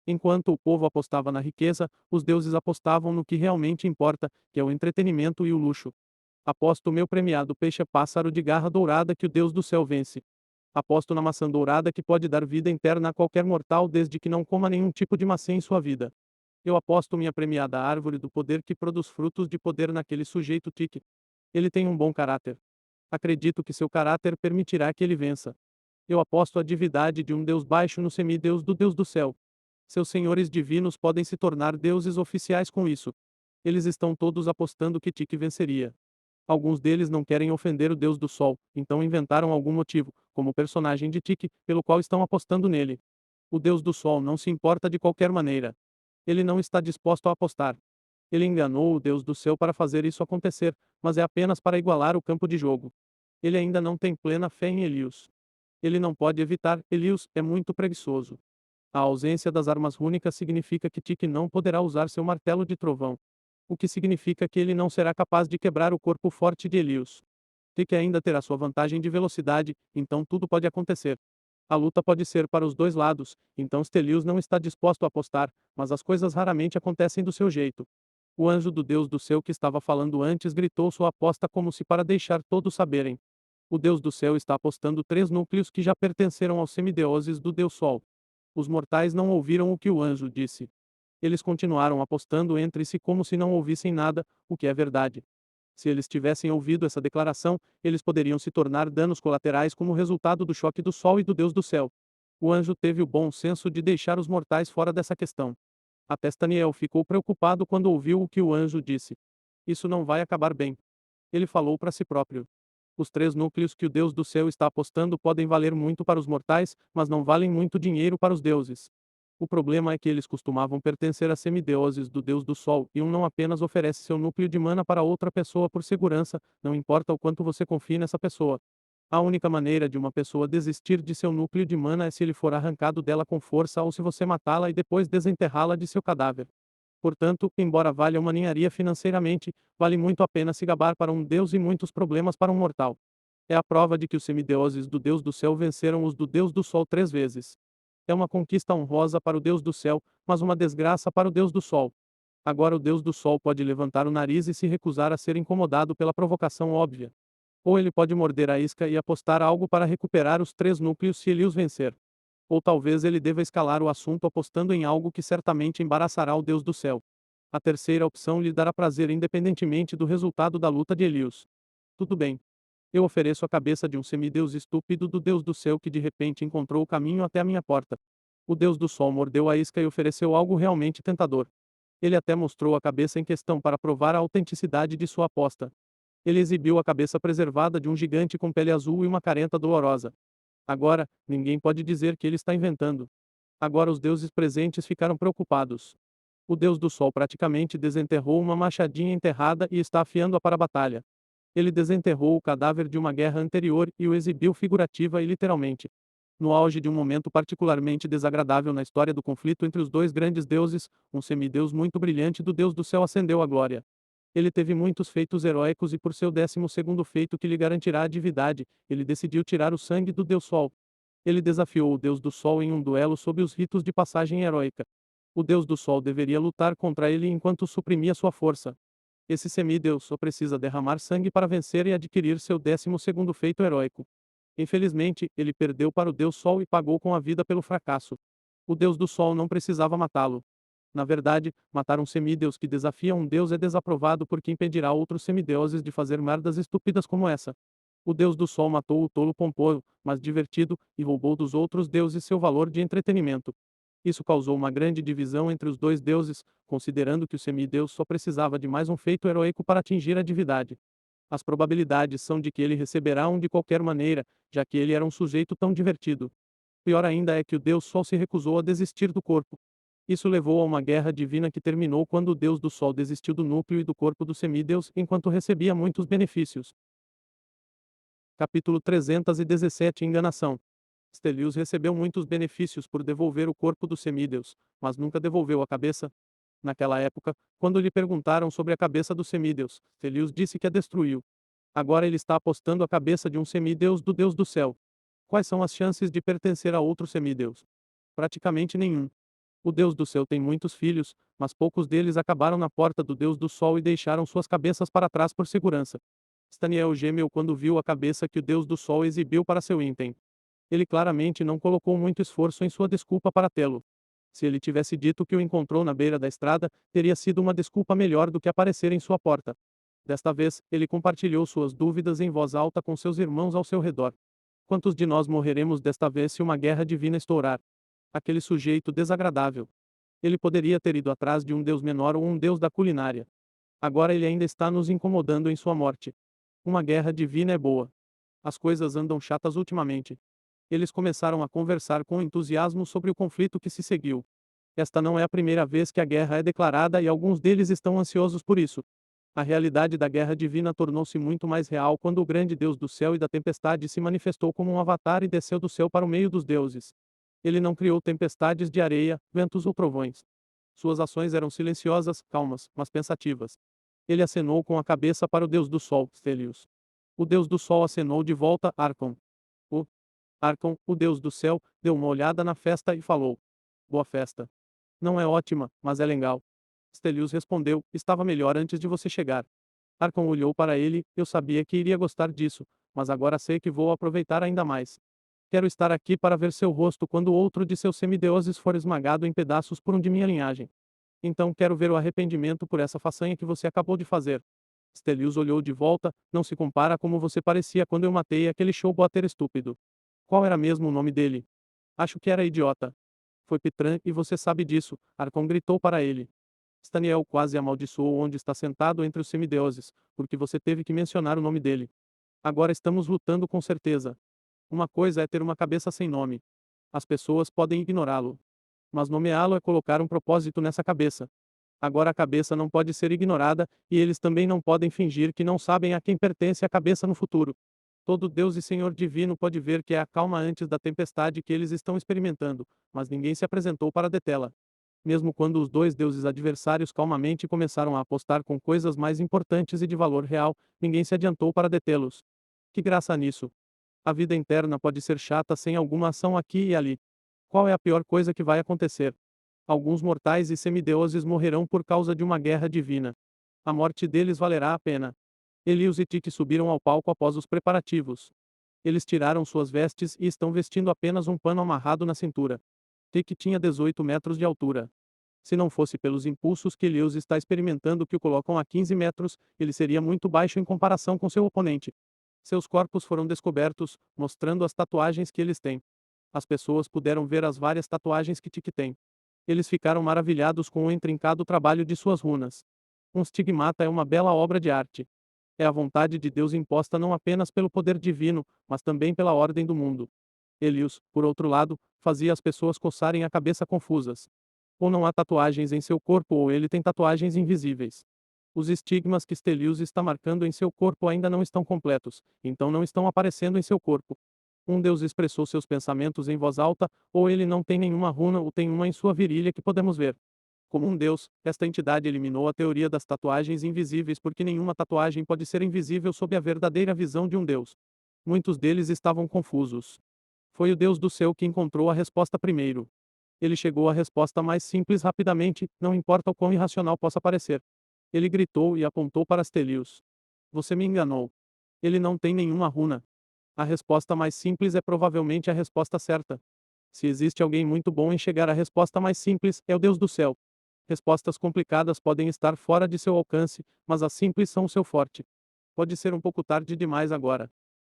Enquanto o povo apostava na riqueza, os deuses apostavam no que realmente importa, que é o entretenimento e o luxo. Aposto meu premiado peixe-pássaro de garra dourada que o Deus do céu vence. Aposto na maçã dourada que pode dar vida interna a qualquer mortal desde que não coma nenhum tipo de maçã em sua vida. Eu aposto minha premiada árvore do poder que produz frutos de poder naquele sujeito tique. Ele tem um bom caráter. Acredito que seu caráter permitirá que ele vença. Eu aposto a divindade de um Deus baixo no semideus do Deus do céu. Seus senhores divinos podem se tornar deuses oficiais com isso. Eles estão todos apostando que Tiki venceria. Alguns deles não querem ofender o Deus do Sol, então inventaram algum motivo, como o personagem de Tiki, pelo qual estão apostando nele. O Deus do Sol não se importa de qualquer maneira. Ele não está disposto a apostar. Ele enganou o Deus do Céu para fazer isso acontecer, mas é apenas para igualar o campo de jogo. Ele ainda não tem plena fé em Helios. Ele não pode evitar, Helios é muito preguiçoso. A ausência das armas rúnicas significa que Tiki não poderá usar seu martelo de trovão. O que significa que ele não será capaz de quebrar o corpo forte de Helios. Tiki ainda terá sua vantagem de velocidade, então tudo pode acontecer. A luta pode ser para os dois lados, então Stelios não está disposto a apostar, mas as coisas raramente acontecem do seu jeito. O anjo do Deus do céu que estava falando antes gritou sua aposta como se para deixar todos saberem. O Deus do céu está apostando 3 núcleos que já pertenceram aos semideuses do Deus Sol. Os mortais não ouviram o que o anjo disse. Eles continuaram apostando entre si como se não ouvissem nada, o que é verdade. Se eles tivessem ouvido essa declaração, eles poderiam se tornar danos colaterais como resultado do choque do Sol e do Deus do céu. O anjo teve o bom senso de deixar os mortais fora dessa questão. Até Staniel ficou preocupado quando ouviu o que o anjo disse. Isso não vai acabar bem. Ele falou para si próprio. Os 3 núcleos que o Deus do céu está apostando podem valer muito para os mortais, mas não valem muito dinheiro para os deuses. O problema é que eles costumavam pertencer a semideuses do Deus do Sol, e um não apenas oferece seu núcleo de mana para outra pessoa por segurança, não importa o quanto você confie nessa pessoa. A única maneira de uma pessoa desistir de seu núcleo de mana é se ele for arrancado dela com força ou se você matá-la e depois desenterrá-la de seu cadáver. Portanto, embora valha uma ninharia financeiramente, vale muito a pena se gabar para um deus e muitos problemas para um mortal. É a prova de que os semideuses do Deus do Céu venceram os do Deus do Sol 3 vezes. É uma conquista honrosa para o Deus do Céu, mas uma desgraça para o Deus do Sol. Agora o Deus do Sol pode levantar o nariz e se recusar a ser incomodado pela provocação óbvia. Ou ele pode morder a isca e apostar algo para recuperar os 3 núcleos se ele os vencer. Ou talvez ele deva escalar o assunto apostando em algo que certamente embaraçará o Deus do Céu. A terceira opção lhe dará prazer independentemente do resultado da luta de Helios. Tudo bem. Eu ofereço a cabeça de um semideus estúpido do Deus do Céu que de repente encontrou o caminho até a minha porta. O Deus do Sol mordeu a isca e ofereceu algo realmente tentador. Ele até mostrou a cabeça em questão para provar a autenticidade de sua aposta. Ele exibiu a cabeça preservada de um gigante com pele azul e uma careta dolorosa. Agora, ninguém pode dizer que ele está inventando. Agora os deuses presentes ficaram preocupados. O Deus do Sol praticamente desenterrou uma machadinha enterrada e está afiando-a para a batalha. Ele desenterrou o cadáver de uma guerra anterior e o exibiu figurativa e literalmente. No auge de um momento particularmente desagradável na história do conflito entre os dois grandes deuses, um semideus muito brilhante do Deus do Céu ascendeu à glória. Ele teve muitos feitos heróicos e por seu 12º feito que lhe garantirá a divindade, ele decidiu tirar o sangue do Deus Sol. Ele desafiou o Deus do Sol em um duelo sob os ritos de passagem heróica. O Deus do Sol deveria lutar contra ele enquanto suprimia sua força. Esse semideus só precisa derramar sangue para vencer e adquirir seu 12º feito heróico. Infelizmente, ele perdeu para o Deus Sol e pagou com a vida pelo fracasso. O Deus do Sol não precisava matá-lo. Na verdade, matar um semideus que desafia um deus é desaprovado porque impedirá outros semideuses de fazer merdas estúpidas como essa. O Deus do Sol matou o tolo pomposo, mas divertido, e roubou dos outros deuses seu valor de entretenimento. Isso causou uma grande divisão entre os dois deuses, considerando que o semideus só precisava de mais um feito heróico para atingir a divindade. As probabilidades são de que ele receberá um de qualquer maneira, já que ele era um sujeito tão divertido. Pior ainda é que o Deus Sol se recusou a desistir do corpo. Isso levou a uma guerra divina que terminou quando o Deus do Sol desistiu do núcleo e do corpo do semideus enquanto recebia muitos benefícios. Capítulo 317 Enganação. Stelios recebeu muitos benefícios por devolver o corpo do semideus, mas nunca devolveu a cabeça. Naquela época, quando lhe perguntaram sobre a cabeça do semideus, Stelios disse que a destruiu. Agora ele está apostando a cabeça de um semideus do Deus do céu. Quais são as chances de pertencer a outro semideus? Praticamente nenhum. O Deus do céu tem muitos filhos, mas poucos deles acabaram na porta do Deus do Sol e deixaram suas cabeças para trás por segurança. Staniel gemeu quando viu a cabeça que o Deus do Sol exibiu para seu item. Ele claramente não colocou muito esforço em sua desculpa para tê-lo. Se ele tivesse dito que o encontrou na beira da estrada, teria sido uma desculpa melhor do que aparecer em sua porta. Desta vez, ele compartilhou suas dúvidas em voz alta com seus irmãos ao seu redor. Quantos de nós morreremos desta vez se uma guerra divina estourar? Aquele sujeito desagradável. Ele poderia ter ido atrás de um deus menor ou um deus da culinária. Agora ele ainda está nos incomodando em sua morte. Uma guerra divina é boa. As coisas andam chatas ultimamente. Eles começaram a conversar com entusiasmo sobre o conflito que se seguiu. Esta não é a primeira vez que a guerra é declarada e alguns deles estão ansiosos por isso. A realidade da guerra divina tornou-se muito mais real quando o grande Deus do céu e da tempestade se manifestou como um avatar e desceu do céu para o meio dos deuses. Ele não criou tempestades de areia, ventos ou trovões. Suas ações eram silenciosas, calmas, mas pensativas. Ele acenou com a cabeça para o Deus do Sol, Stelios. O Deus do Sol acenou de volta, Arcon. O Arcon, o Deus do Céu, deu uma olhada na festa e falou: Boa festa. Não é ótima, mas é legal. Stelios respondeu: Estava melhor antes de você chegar. Arcon olhou para ele: Eu sabia que iria gostar disso, mas agora sei que vou aproveitar ainda mais. Quero estar aqui para ver seu rosto quando outro de seus semideuses for esmagado em pedaços por um de minha linhagem. Então quero ver o arrependimento por essa façanha que você acabou de fazer. Stelios olhou de volta: Não se compara a como você parecia quando eu matei aquele showboater estúpido. Qual era mesmo o nome dele? Acho que era idiota. Foi Pitran, e você sabe disso, Arcon gritou para ele. Staniel quase amaldiçoou onde está sentado entre os semideuses, porque você teve que mencionar o nome dele. Agora estamos lutando com certeza. Uma coisa é ter uma cabeça sem nome. As pessoas podem ignorá-lo. Mas nomeá-lo é colocar um propósito nessa cabeça. Agora a cabeça não pode ser ignorada, e eles também não podem fingir que não sabem a quem pertence a cabeça no futuro. Todo Deus e Senhor divino pode ver que é a calma antes da tempestade que eles estão experimentando, mas ninguém se apresentou para detê-la. Mesmo quando os dois deuses adversários calmamente começaram a apostar com coisas mais importantes e de valor real, ninguém se adiantou para detê-los. Que graça nisso! A vida interna pode ser chata sem alguma ação aqui e ali. Qual é a pior coisa que vai acontecer? Alguns mortais e semideuses morrerão por causa de uma guerra divina. A morte deles valerá a pena. Elios e Tique subiram ao palco após os preparativos. Eles tiraram suas vestes e estão vestindo apenas um pano amarrado na cintura. Tique tinha 18 metros de altura. Se não fosse pelos impulsos que Elios está experimentando que o colocam a 15 metros, ele seria muito baixo em comparação com seu oponente. Seus corpos foram descobertos, mostrando as tatuagens que eles têm. As pessoas puderam ver as várias tatuagens que Tique tem. Eles ficaram maravilhados com o intrincado trabalho de suas runas. Um stigmata é uma bela obra de arte. É a vontade de Deus imposta não apenas pelo poder divino, mas também pela ordem do mundo. Elios, por outro lado, fazia as pessoas coçarem a cabeça confusas. Ou não há tatuagens em seu corpo ou ele tem tatuagens invisíveis. Os estigmas que Stelios está marcando em seu corpo ainda não estão completos, então não estão aparecendo em seu corpo. Um deus expressou seus pensamentos em voz alta, ou ele não tem nenhuma runa ou tem uma em sua virilha que podemos ver. Como um deus, esta entidade eliminou a teoria das tatuagens invisíveis porque nenhuma tatuagem pode ser invisível sob a verdadeira visão de um deus. Muitos deles estavam confusos. Foi o Deus do céu que encontrou a resposta primeiro. Ele chegou à resposta mais simples rapidamente, não importa o quão irracional possa parecer. Ele gritou e apontou para Stelios. Você me enganou. Ele não tem nenhuma runa. A resposta mais simples é provavelmente a resposta certa. Se existe alguém muito bom em chegar à resposta mais simples, é o Deus do céu. Respostas complicadas podem estar fora de seu alcance, mas as simples são o seu forte. Pode ser um pouco tarde demais agora.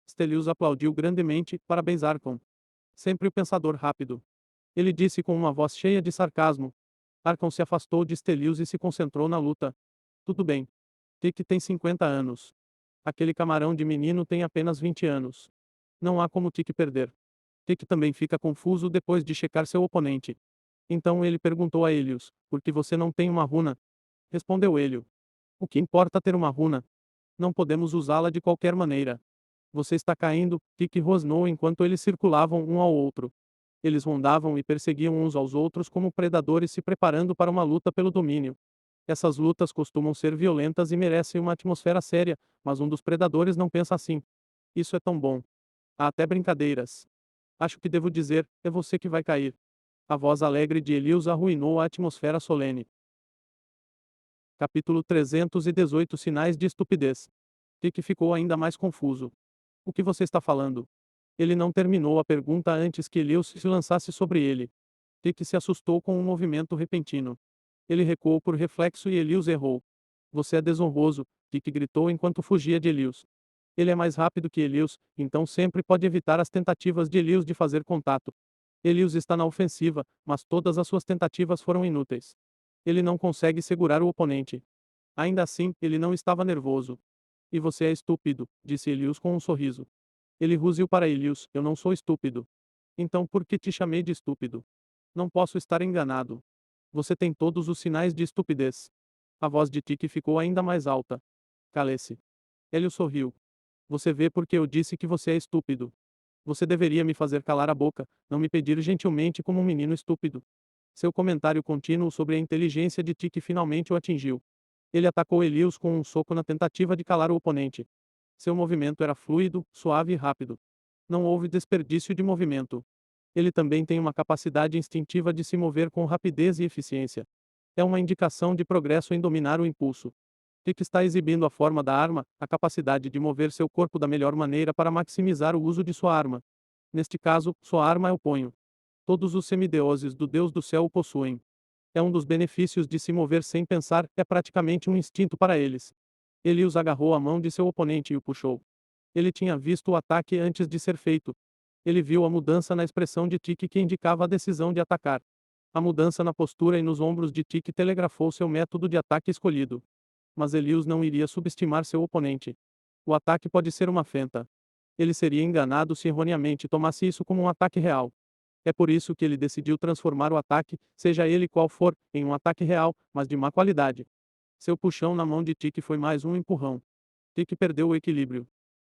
Stelios aplaudiu grandemente, parabéns Arcon. Sempre o pensador rápido. Ele disse com uma voz cheia de sarcasmo. Arcon se afastou de Stelios e se concentrou na luta. Tudo bem. Tic tem 50 anos. Aquele camarão de menino tem apenas 20 anos. Não há como Tic perder. Tic também fica confuso depois de checar seu oponente. Então ele perguntou a Helios: Por que você não tem uma runa? Respondeu Helio. O que importa ter uma runa? Não podemos usá-la de qualquer maneira. Você está caindo, Tic rosnou enquanto eles circulavam um ao outro. Eles rondavam e perseguiam uns aos outros como predadores se preparando para uma luta pelo domínio. Essas lutas costumam ser violentas e merecem uma atmosfera séria, mas um dos predadores não pensa assim. Isso é tão bom. Há até brincadeiras. Acho que devo dizer, é você que vai cair. A voz alegre de Elios arruinou a atmosfera solene. Capítulo 318 Sinais de estupidez. Tic ficou ainda mais confuso. O que você está falando? Ele não terminou a pergunta antes que Elios se lançasse sobre ele. Tic se assustou com um movimento repentino. Ele recuou por reflexo e Elios errou. Você é desonroso, Tic gritou enquanto fugia de Elios. Ele é mais rápido que Elios, então sempre pode evitar as tentativas de Elios de fazer contato. Helios está na ofensiva, mas todas as suas tentativas foram inúteis. Ele não consegue segurar o oponente. Ainda assim, ele não estava nervoso. E você é estúpido, disse Helios com um sorriso. Ele rugiu para Helios, eu não sou estúpido. Então por que te chamei de estúpido? Não posso estar enganado. Você tem todos os sinais de estupidez. A voz de Tiki ficou ainda mais alta. Cale-se. Helios sorriu. Você vê porque eu disse que você é estúpido. Você deveria me fazer calar a boca, não me pedir gentilmente como um menino estúpido. Seu comentário contínuo sobre a inteligência de Tiki finalmente o atingiu. Ele atacou Helios com um soco na tentativa de calar o oponente. Seu movimento era fluido, suave e rápido. Não houve desperdício de movimento. Ele também tem uma capacidade instintiva de se mover com rapidez e eficiência. É uma indicação de progresso em dominar o impulso. Tiki está exibindo a forma da arma, a capacidade de mover seu corpo da melhor maneira para maximizar o uso de sua arma. Neste caso, sua arma é o punho. Todos os semideuses do Deus do céu o possuem. É um dos benefícios de se mover sem pensar, é praticamente um instinto para eles. Helios agarrou a mão de seu oponente e o puxou. Ele tinha visto o ataque antes de ser feito. Ele viu a mudança na expressão de Tiki que indicava a decisão de atacar. A mudança na postura e nos ombros de Tiki telegrafou seu método de ataque escolhido. Mas Helios não iria subestimar seu oponente. O ataque pode ser uma afrenta. Ele seria enganado se erroneamente tomasse isso como um ataque real. É por isso que ele decidiu transformar o ataque, seja ele qual for, em um ataque real, mas de má qualidade. Seu puxão na mão de Tiki foi mais um empurrão. Tiki perdeu o equilíbrio.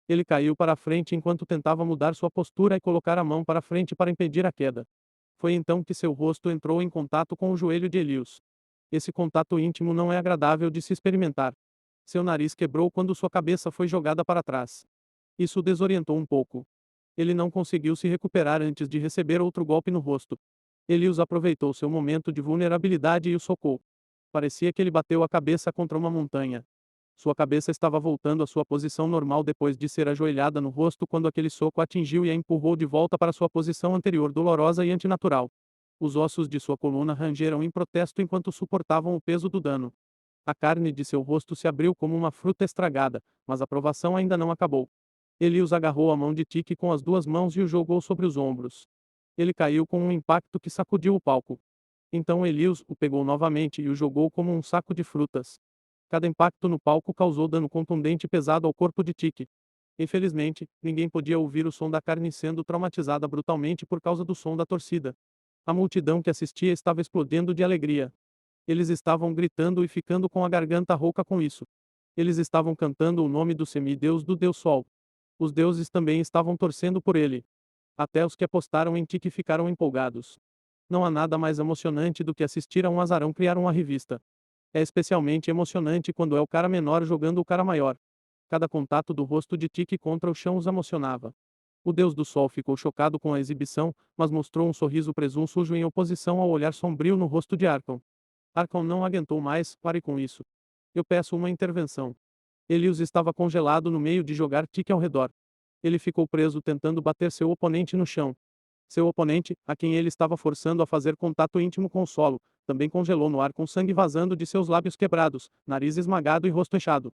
Ele caiu para a frente enquanto tentava mudar sua postura e colocar a mão para frente para impedir a queda. Foi então que seu rosto entrou em contato com o joelho de Helios. Esse contato íntimo não é agradável de se experimentar. Seu nariz quebrou quando sua cabeça foi jogada para trás. Isso o desorientou um pouco. Ele não conseguiu se recuperar antes de receber outro golpe no rosto. Helios aproveitou seu momento de vulnerabilidade e o socou. Parecia que ele bateu a cabeça contra uma montanha. Sua cabeça estava voltando à sua posição normal depois de ser ajoelhada no rosto quando aquele soco atingiu e a empurrou de volta para sua posição anterior dolorosa e antinatural. Os ossos de sua coluna rangeram em protesto enquanto suportavam o peso do dano. A carne de seu rosto se abriu como uma fruta estragada, mas a provação ainda não acabou. Helios agarrou a mão de Tiki com as duas mãos e o jogou sobre os ombros. Ele caiu com um impacto que sacudiu o palco. Então Helios o pegou novamente e o jogou como um saco de frutas. Cada impacto no palco causou dano contundente e pesado ao corpo de Tiki. Infelizmente, ninguém podia ouvir o som da carne sendo traumatizada brutalmente por causa do som da torcida. A multidão que assistia estava explodindo de alegria. Eles estavam gritando e ficando com a garganta rouca com isso. Eles estavam cantando o nome do semideus do Deus Sol. Os deuses também estavam torcendo por ele. Até os que apostaram em Tiki ficaram empolgados. Não há nada mais emocionante do que assistir a um azarão criar uma revista. É especialmente emocionante quando é o cara menor jogando o cara maior. Cada contato do rosto de Tiki contra o chão os emocionava. O deus do sol ficou chocado com a exibição, mas mostrou um sorriso presunçoso em oposição ao olhar sombrio no rosto de Archon. Archon não aguentou mais, pare com isso. Eu peço uma intervenção. Helios estava congelado no meio de jogar Tiki ao redor. Ele ficou preso tentando bater seu oponente no chão. Seu oponente, a quem ele estava forçando a fazer contato íntimo com o solo, também congelou no ar com sangue vazando de seus lábios quebrados, nariz esmagado e rosto inchado.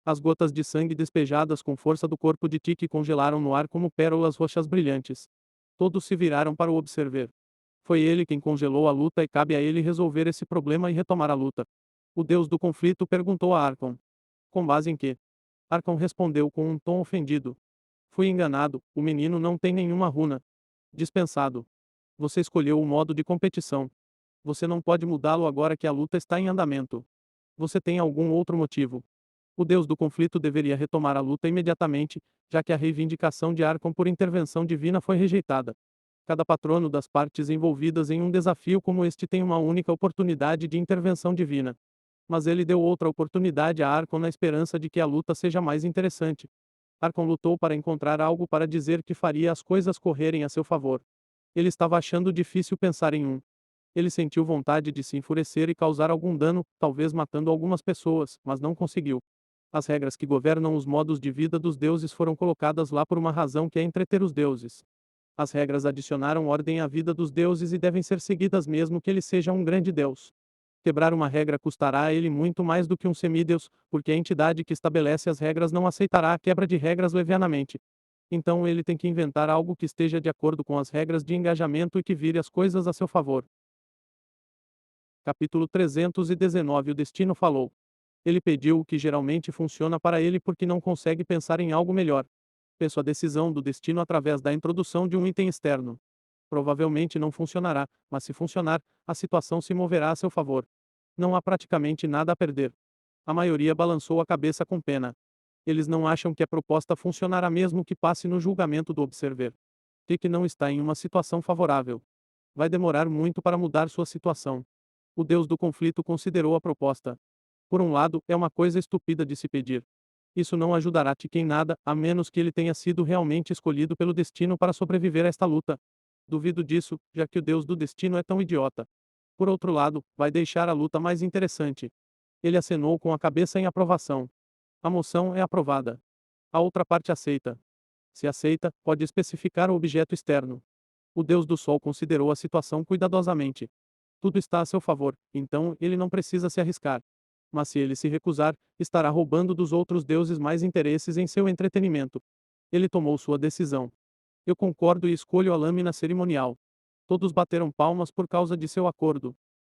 As gotas de sangue despejadas com força do corpo de Tiki congelaram no ar como pérolas roxas brilhantes. Todos se viraram para o observar. Foi ele quem congelou a luta e cabe a ele resolver esse problema e retomar a luta. O deus do conflito perguntou a Archon. Com base em quê? Archon respondeu com um tom ofendido. Fui enganado, o menino não tem nenhuma runa. Dispensado. Você escolheu o modo de competição. Você não pode mudá-lo agora que a luta está em andamento. Você tem algum outro motivo? O deus do conflito deveria retomar a luta imediatamente, já que a reivindicação de Archon por intervenção divina foi rejeitada. Cada patrono das partes envolvidas em um desafio como este tem uma única oportunidade de intervenção divina. Mas ele deu outra oportunidade a Archon na esperança de que a luta seja mais interessante. Archon lutou para encontrar algo para dizer que faria as coisas correrem a seu favor. Ele estava achando difícil pensar em um. Ele sentiu vontade de se enfurecer e causar algum dano, talvez matando algumas pessoas, mas não conseguiu. As regras que governam os modos de vida dos deuses foram colocadas lá por uma razão que é entreter os deuses. As regras adicionaram ordem à vida dos deuses e devem ser seguidas mesmo que ele seja um grande deus. Quebrar uma regra custará a ele muito mais do que um semideus, porque a entidade que estabelece as regras não aceitará a quebra de regras levianamente. Então ele tem que inventar algo que esteja de acordo com as regras de engajamento e que vire as coisas a seu favor. Capítulo 319 O destino falou. Ele pediu o que geralmente funciona para ele porque não consegue pensar em algo melhor. Peço a decisão do destino através da introdução de um item externo. Provavelmente não funcionará, mas se funcionar, a situação se moverá a seu favor. Não há praticamente nada a perder. A maioria balançou a cabeça com pena. Eles não acham que a proposta funcionará mesmo que passe no julgamento do observer. Rick não está em uma situação favorável. Vai demorar muito para mudar sua situação. O deus do conflito considerou a proposta. Por um lado, é uma coisa estúpida de se pedir. Isso não ajudará Tick em nada, a menos que ele tenha sido realmente escolhido pelo destino para sobreviver a esta luta. Duvido disso, já que o deus do destino é tão idiota. Por outro lado, vai deixar a luta mais interessante. Ele acenou com a cabeça em aprovação. A moção é aprovada. A outra parte aceita. Se aceita, pode especificar o objeto externo. O deus do sol considerou a situação cuidadosamente. Tudo está a seu favor, então ele não precisa se arriscar. Mas se ele se recusar, estará roubando dos outros deuses mais interesses em seu entretenimento. Ele tomou sua decisão. Eu concordo e escolho a lâmina cerimonial. Todos bateram palmas por causa de seu acordo.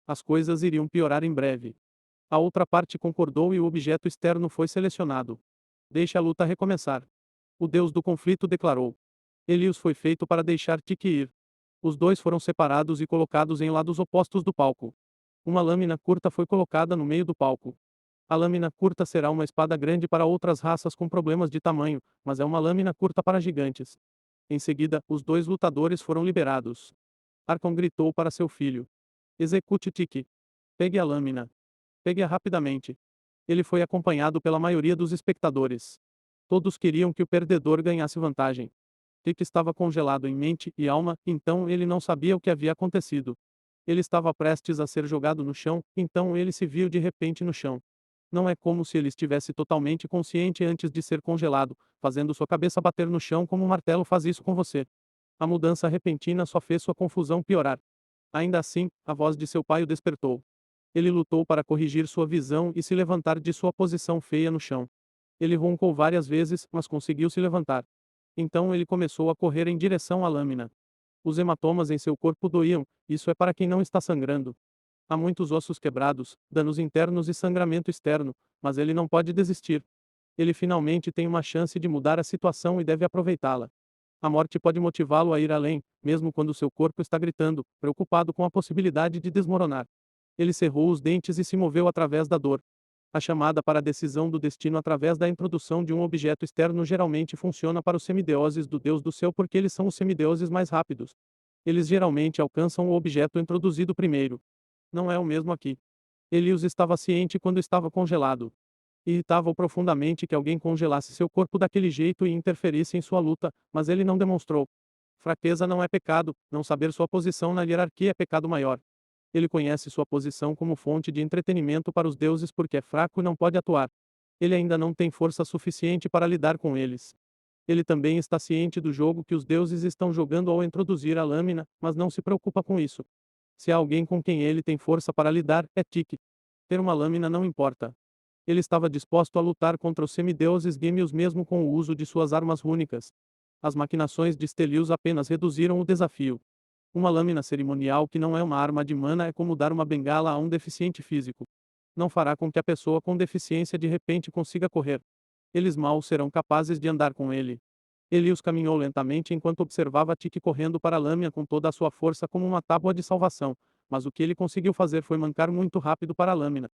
As coisas iriam piorar em breve. A outra parte concordou e o objeto externo foi selecionado. Deixe a luta recomeçar. O deus do conflito declarou. Elios foi feito para deixar Tiki ir. Os dois foram separados e colocados em lados opostos do palco. Uma lâmina curta foi colocada no meio do palco. A lâmina curta será uma espada grande para outras raças com problemas de tamanho, mas é uma lâmina curta para gigantes. Em seguida, os dois lutadores foram liberados. Arcon gritou para seu filho. Execute Tiki. Pegue a lâmina. Pegue-a rapidamente. Ele foi acompanhado pela maioria dos espectadores. Todos queriam que o perdedor ganhasse vantagem. Tiki estava congelado em mente e alma, então ele não sabia o que havia acontecido. Ele estava prestes a ser jogado no chão, então ele se viu de repente no chão. Não é como se ele estivesse totalmente consciente antes de ser congelado, fazendo sua cabeça bater no chão como um martelo faz isso com você. A mudança repentina só fez sua confusão piorar. Ainda assim, a voz de seu pai o despertou. Ele lutou para corrigir sua visão e se levantar de sua posição feia no chão. Ele roncou várias vezes, mas conseguiu se levantar. Então ele começou a correr em direção à lâmina. Os hematomas em seu corpo doíam, isso é para quem não está sangrando. Há muitos ossos quebrados, danos internos e sangramento externo, mas ele não pode desistir. Ele finalmente tem uma chance de mudar a situação e deve aproveitá-la. A morte pode motivá-lo a ir além, mesmo quando seu corpo está gritando, preocupado com a possibilidade de desmoronar. Ele cerrou os dentes e se moveu através da dor. A chamada para a decisão do destino através da introdução de um objeto externo geralmente funciona para os semideuses do Deus do céu porque eles são os semideuses mais rápidos. Eles geralmente alcançam o objeto introduzido primeiro. Não é o mesmo aqui. Elias estava ciente quando estava congelado. Irritava-o profundamente que alguém congelasse seu corpo daquele jeito e interferisse em sua luta, mas ele não demonstrou. Fraqueza não é pecado, não saber sua posição na hierarquia é pecado maior. Ele conhece sua posição como fonte de entretenimento para os deuses porque é fraco e não pode atuar. Ele ainda não tem força suficiente para lidar com eles. Ele também está ciente do jogo que os deuses estão jogando ao introduzir a lâmina, mas não se preocupa com isso. Se há alguém com quem ele tem força para lidar, é Tiki. Ter uma lâmina não importa. Ele estava disposto a lutar contra os semideuses gêmeos mesmo com o uso de suas armas rúnicas. As maquinações de Stelios apenas reduziram o desafio. Uma lâmina cerimonial que não é uma arma de mana é como dar uma bengala a um deficiente físico. Não fará com que a pessoa com deficiência de repente consiga correr. Eles mal serão capazes de andar com ele. Elius caminhou lentamente enquanto observava Tiki correndo para a lâmina com toda a sua força como uma tábua de salvação, mas o que ele conseguiu fazer foi mancar muito rápido para a lâmina.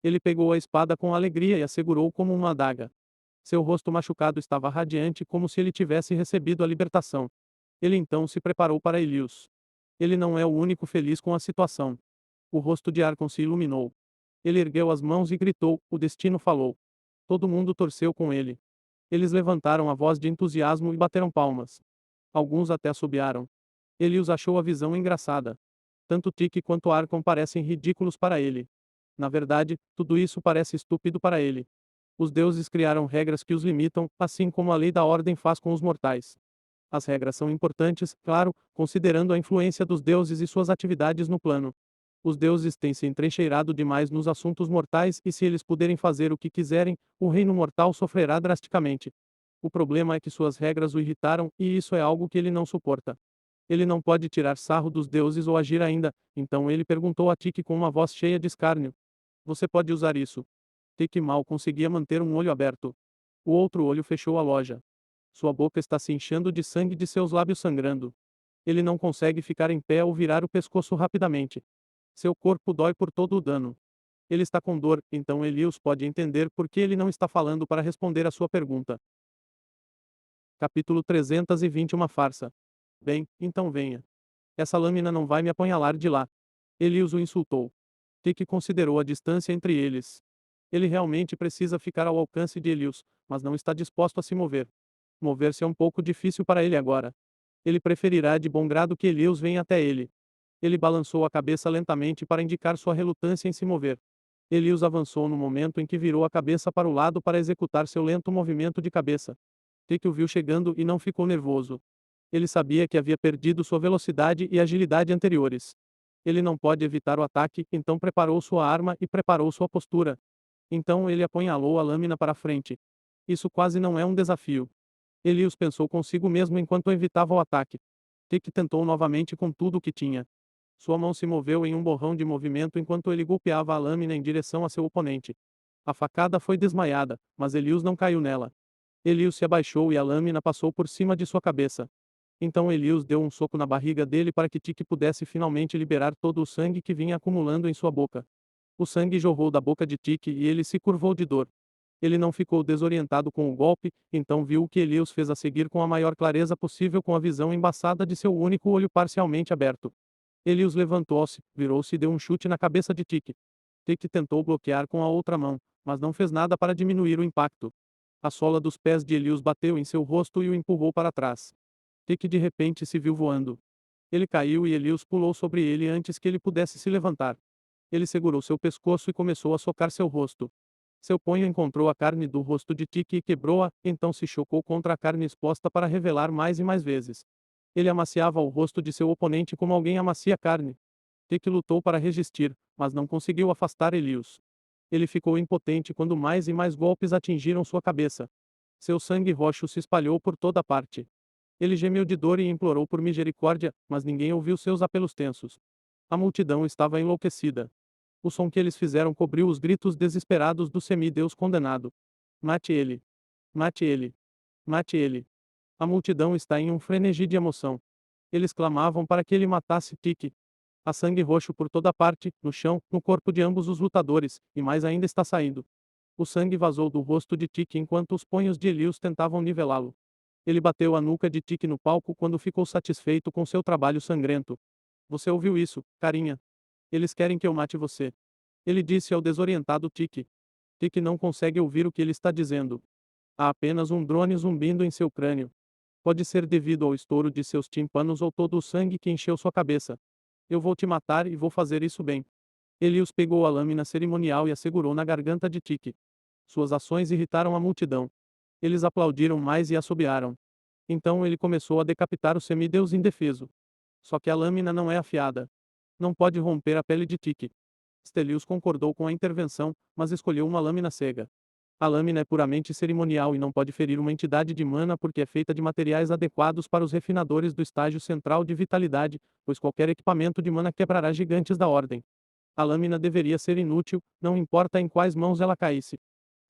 Ele pegou a espada com alegria e a segurou como uma adaga. Seu rosto machucado estava radiante como se ele tivesse recebido a libertação. Ele então se preparou para Elius. Ele não é o único feliz com a situação. O rosto de Arcon se iluminou. Ele ergueu as mãos e gritou, o destino falou. Todo mundo torceu com ele. Eles levantaram a voz de entusiasmo e bateram palmas. Alguns até assobiaram. Elius achou a visão engraçada. Tanto Tiki quanto Arcon parecem ridículos para ele. Na verdade, tudo isso parece estúpido para ele. Os deuses criaram regras que os limitam, assim como a lei da ordem faz com os mortais. As regras são importantes, claro, considerando a influência dos deuses e suas atividades no plano. Os deuses têm se entrincheirado demais nos assuntos mortais e se eles puderem fazer o que quiserem, o reino mortal sofrerá drasticamente. O problema é que suas regras o irritaram, e isso é algo que ele não suporta. Ele não pode tirar sarro dos deuses ou agir ainda, então ele perguntou a Tiki com uma voz cheia de escárnio. Você pode usar isso. Tiki mal conseguia manter um olho aberto. O outro olho fechou a loja. Sua boca está se inchando de sangue de seus lábios sangrando. Ele não consegue ficar em pé ou virar o pescoço rapidamente. Seu corpo dói por todo o dano. Ele está com dor, então Elius pode entender por que ele não está falando para responder a sua pergunta. Capítulo 320 Uma farsa. Bem, então venha. Essa lâmina não vai me apunhalar de lá. Elius o insultou. Tiki considerou a distância entre eles. Ele realmente precisa ficar ao alcance de Elius, mas não está disposto a se mover. Mover-se é um pouco difícil para ele agora. Ele preferirá de bom grado que Elius venha até ele. Ele balançou a cabeça lentamente para indicar sua relutância em se mover. Elius avançou no momento em que virou a cabeça para o lado para executar seu lento movimento de cabeça. Tiki o viu chegando e não ficou nervoso. Ele sabia que havia perdido sua velocidade e agilidade anteriores. Ele não pode evitar o ataque, então preparou sua arma e preparou sua postura. Então ele apunhalou a lâmina para frente. Isso quase não é um desafio. Elius pensou consigo mesmo enquanto evitava o ataque. Tiki tentou novamente com tudo o que tinha. Sua mão se moveu em um borrão de movimento enquanto ele golpeava a lâmina em direção a seu oponente. A facada foi desmaiada, mas Elius não caiu nela. Elius se abaixou e a lâmina passou por cima de sua cabeça. Então Elius deu um soco na barriga dele para que Tiki pudesse finalmente liberar todo o sangue que vinha acumulando em sua boca. O sangue jorrou da boca de Tiki e ele se curvou de dor. Ele não ficou desorientado com o golpe, então viu o que Elius fez a seguir com a maior clareza possível com a visão embaçada de seu único olho parcialmente aberto. Elius levantou-se, virou-se e deu um chute na cabeça de Tiki. Tiki tentou bloquear com a outra mão, mas não fez nada para diminuir o impacto. A sola dos pés de Elius bateu em seu rosto e o empurrou para trás. Tiki de repente se viu voando. Ele caiu e Elius pulou sobre ele antes que ele pudesse se levantar. Ele segurou seu pescoço e começou a socar seu rosto. Seu punho encontrou a carne do rosto de Tiki e quebrou-a, então se chocou contra a carne exposta para revelar mais e mais vezes. Ele amaciava o rosto de seu oponente como alguém amacia carne. Tiki lutou para resistir, mas não conseguiu afastar Elius. Ele ficou impotente quando mais e mais golpes atingiram sua cabeça. Seu sangue roxo se espalhou por toda parte. Ele gemeu de dor e implorou por misericórdia, mas ninguém ouviu seus apelos tensos. A multidão estava enlouquecida. O som que eles fizeram cobriu os gritos desesperados do semideus condenado. Mate ele! Mate ele! Mate ele! A multidão está em um frenesi de emoção. Eles clamavam para que ele matasse Tiki. Há sangue roxo por toda parte, no chão, no corpo de ambos os lutadores, e mais ainda está saindo. O sangue vazou do rosto de Tiki enquanto os punhos de Elius tentavam nivelá-lo. Ele bateu a nuca de Tiki no palco quando ficou satisfeito com seu trabalho sangrento. Você ouviu isso, carinha? Eles querem que eu mate você. Ele disse ao desorientado Tiki. Tiki não consegue ouvir o que ele está dizendo. Há apenas um drone zumbindo em seu crânio. Pode ser devido ao estouro de seus tímpanos ou todo o sangue que encheu sua cabeça. Eu vou te matar e vou fazer isso bem. Elius pegou a lâmina cerimonial e a segurou na garganta de Tiki. Suas ações irritaram a multidão. Eles aplaudiram mais e assobiaram. Então ele começou a decapitar o semideus indefeso. Só que a lâmina não é afiada. Não pode romper a pele de Tiki. Stelius concordou com a intervenção, mas escolheu uma lâmina cega. A lâmina é puramente cerimonial e não pode ferir uma entidade de mana porque é feita de materiais adequados para os refinadores do estágio central de vitalidade, pois qualquer equipamento de mana quebrará gigantes da ordem. A lâmina deveria ser inútil, não importa em quais mãos ela caísse.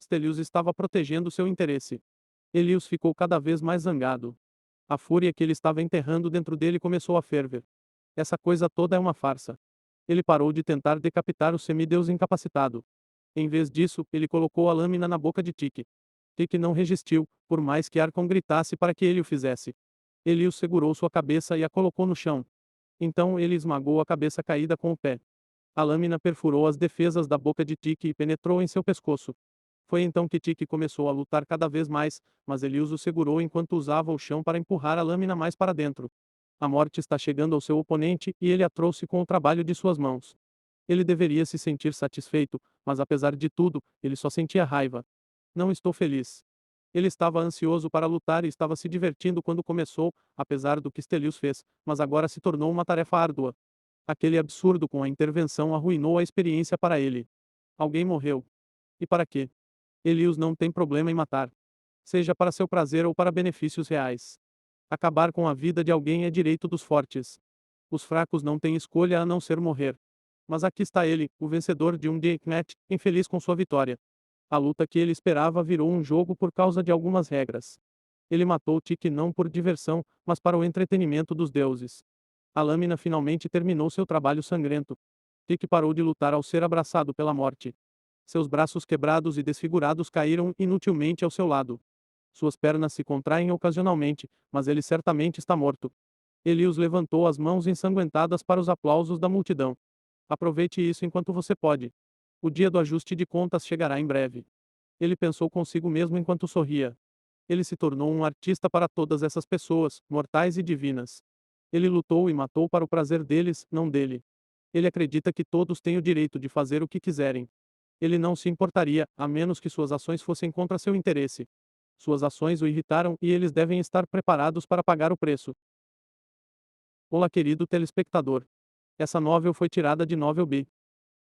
Stelius estava protegendo seu interesse. Elius ficou cada vez mais zangado. A fúria que ele estava enterrando dentro dele começou a ferver. Essa coisa toda é uma farsa. Ele parou de tentar decapitar o semideus incapacitado. Em vez disso, ele colocou a lâmina na boca de Tiki. Tiki não resistiu, por mais que Archon gritasse para que ele o fizesse. Elius segurou sua cabeça e a colocou no chão. Então ele esmagou a cabeça caída com o pé. A lâmina perfurou as defesas da boca de Tiki e penetrou em seu pescoço. Foi então que Tiki começou a lutar cada vez mais, mas Elius o segurou enquanto usava o chão para empurrar a lâmina mais para dentro. A morte está chegando ao seu oponente e ele a trouxe com o trabalho de suas mãos. Ele deveria se sentir satisfeito, mas apesar de tudo, ele só sentia raiva. Não estou feliz. Ele estava ansioso para lutar e estava se divertindo quando começou, apesar do que Stelius fez, mas agora se tornou uma tarefa árdua. Aquele absurdo com a intervenção arruinou a experiência para ele. Alguém morreu. E para quê? Elius não tem problema em matar. seja para seu prazer ou para benefícios reais. Acabar com a vida de alguém é direito dos fortes. Os fracos não têm escolha a não ser morrer. Mas aqui está ele, o vencedor de um Deathmatch, infeliz com sua vitória. A luta que ele esperava virou um jogo por causa de algumas regras. Ele matou Tiki não por diversão, mas para o entretenimento dos deuses. A lâmina finalmente terminou seu trabalho sangrento. Tiki parou de lutar ao ser abraçado pela morte. Seus braços quebrados e desfigurados caíram inutilmente ao seu lado. Suas pernas se contraem ocasionalmente, mas ele certamente está morto. Elius levantou as mãos ensanguentadas para os aplausos da multidão. Aproveite isso enquanto você pode. O dia do ajuste de contas chegará em breve. Ele pensou consigo mesmo enquanto sorria. Ele se tornou um artista para todas essas pessoas, mortais e divinas. Ele lutou e matou para o prazer deles, não dele. Ele acredita que todos têm o direito de fazer o que quiserem. Ele não se importaria, a menos que suas ações fossem contra seu interesse. Suas ações o irritaram e eles devem estar preparados para pagar o preço. Olá, querido telespectador. Essa novel foi tirada de Novel B.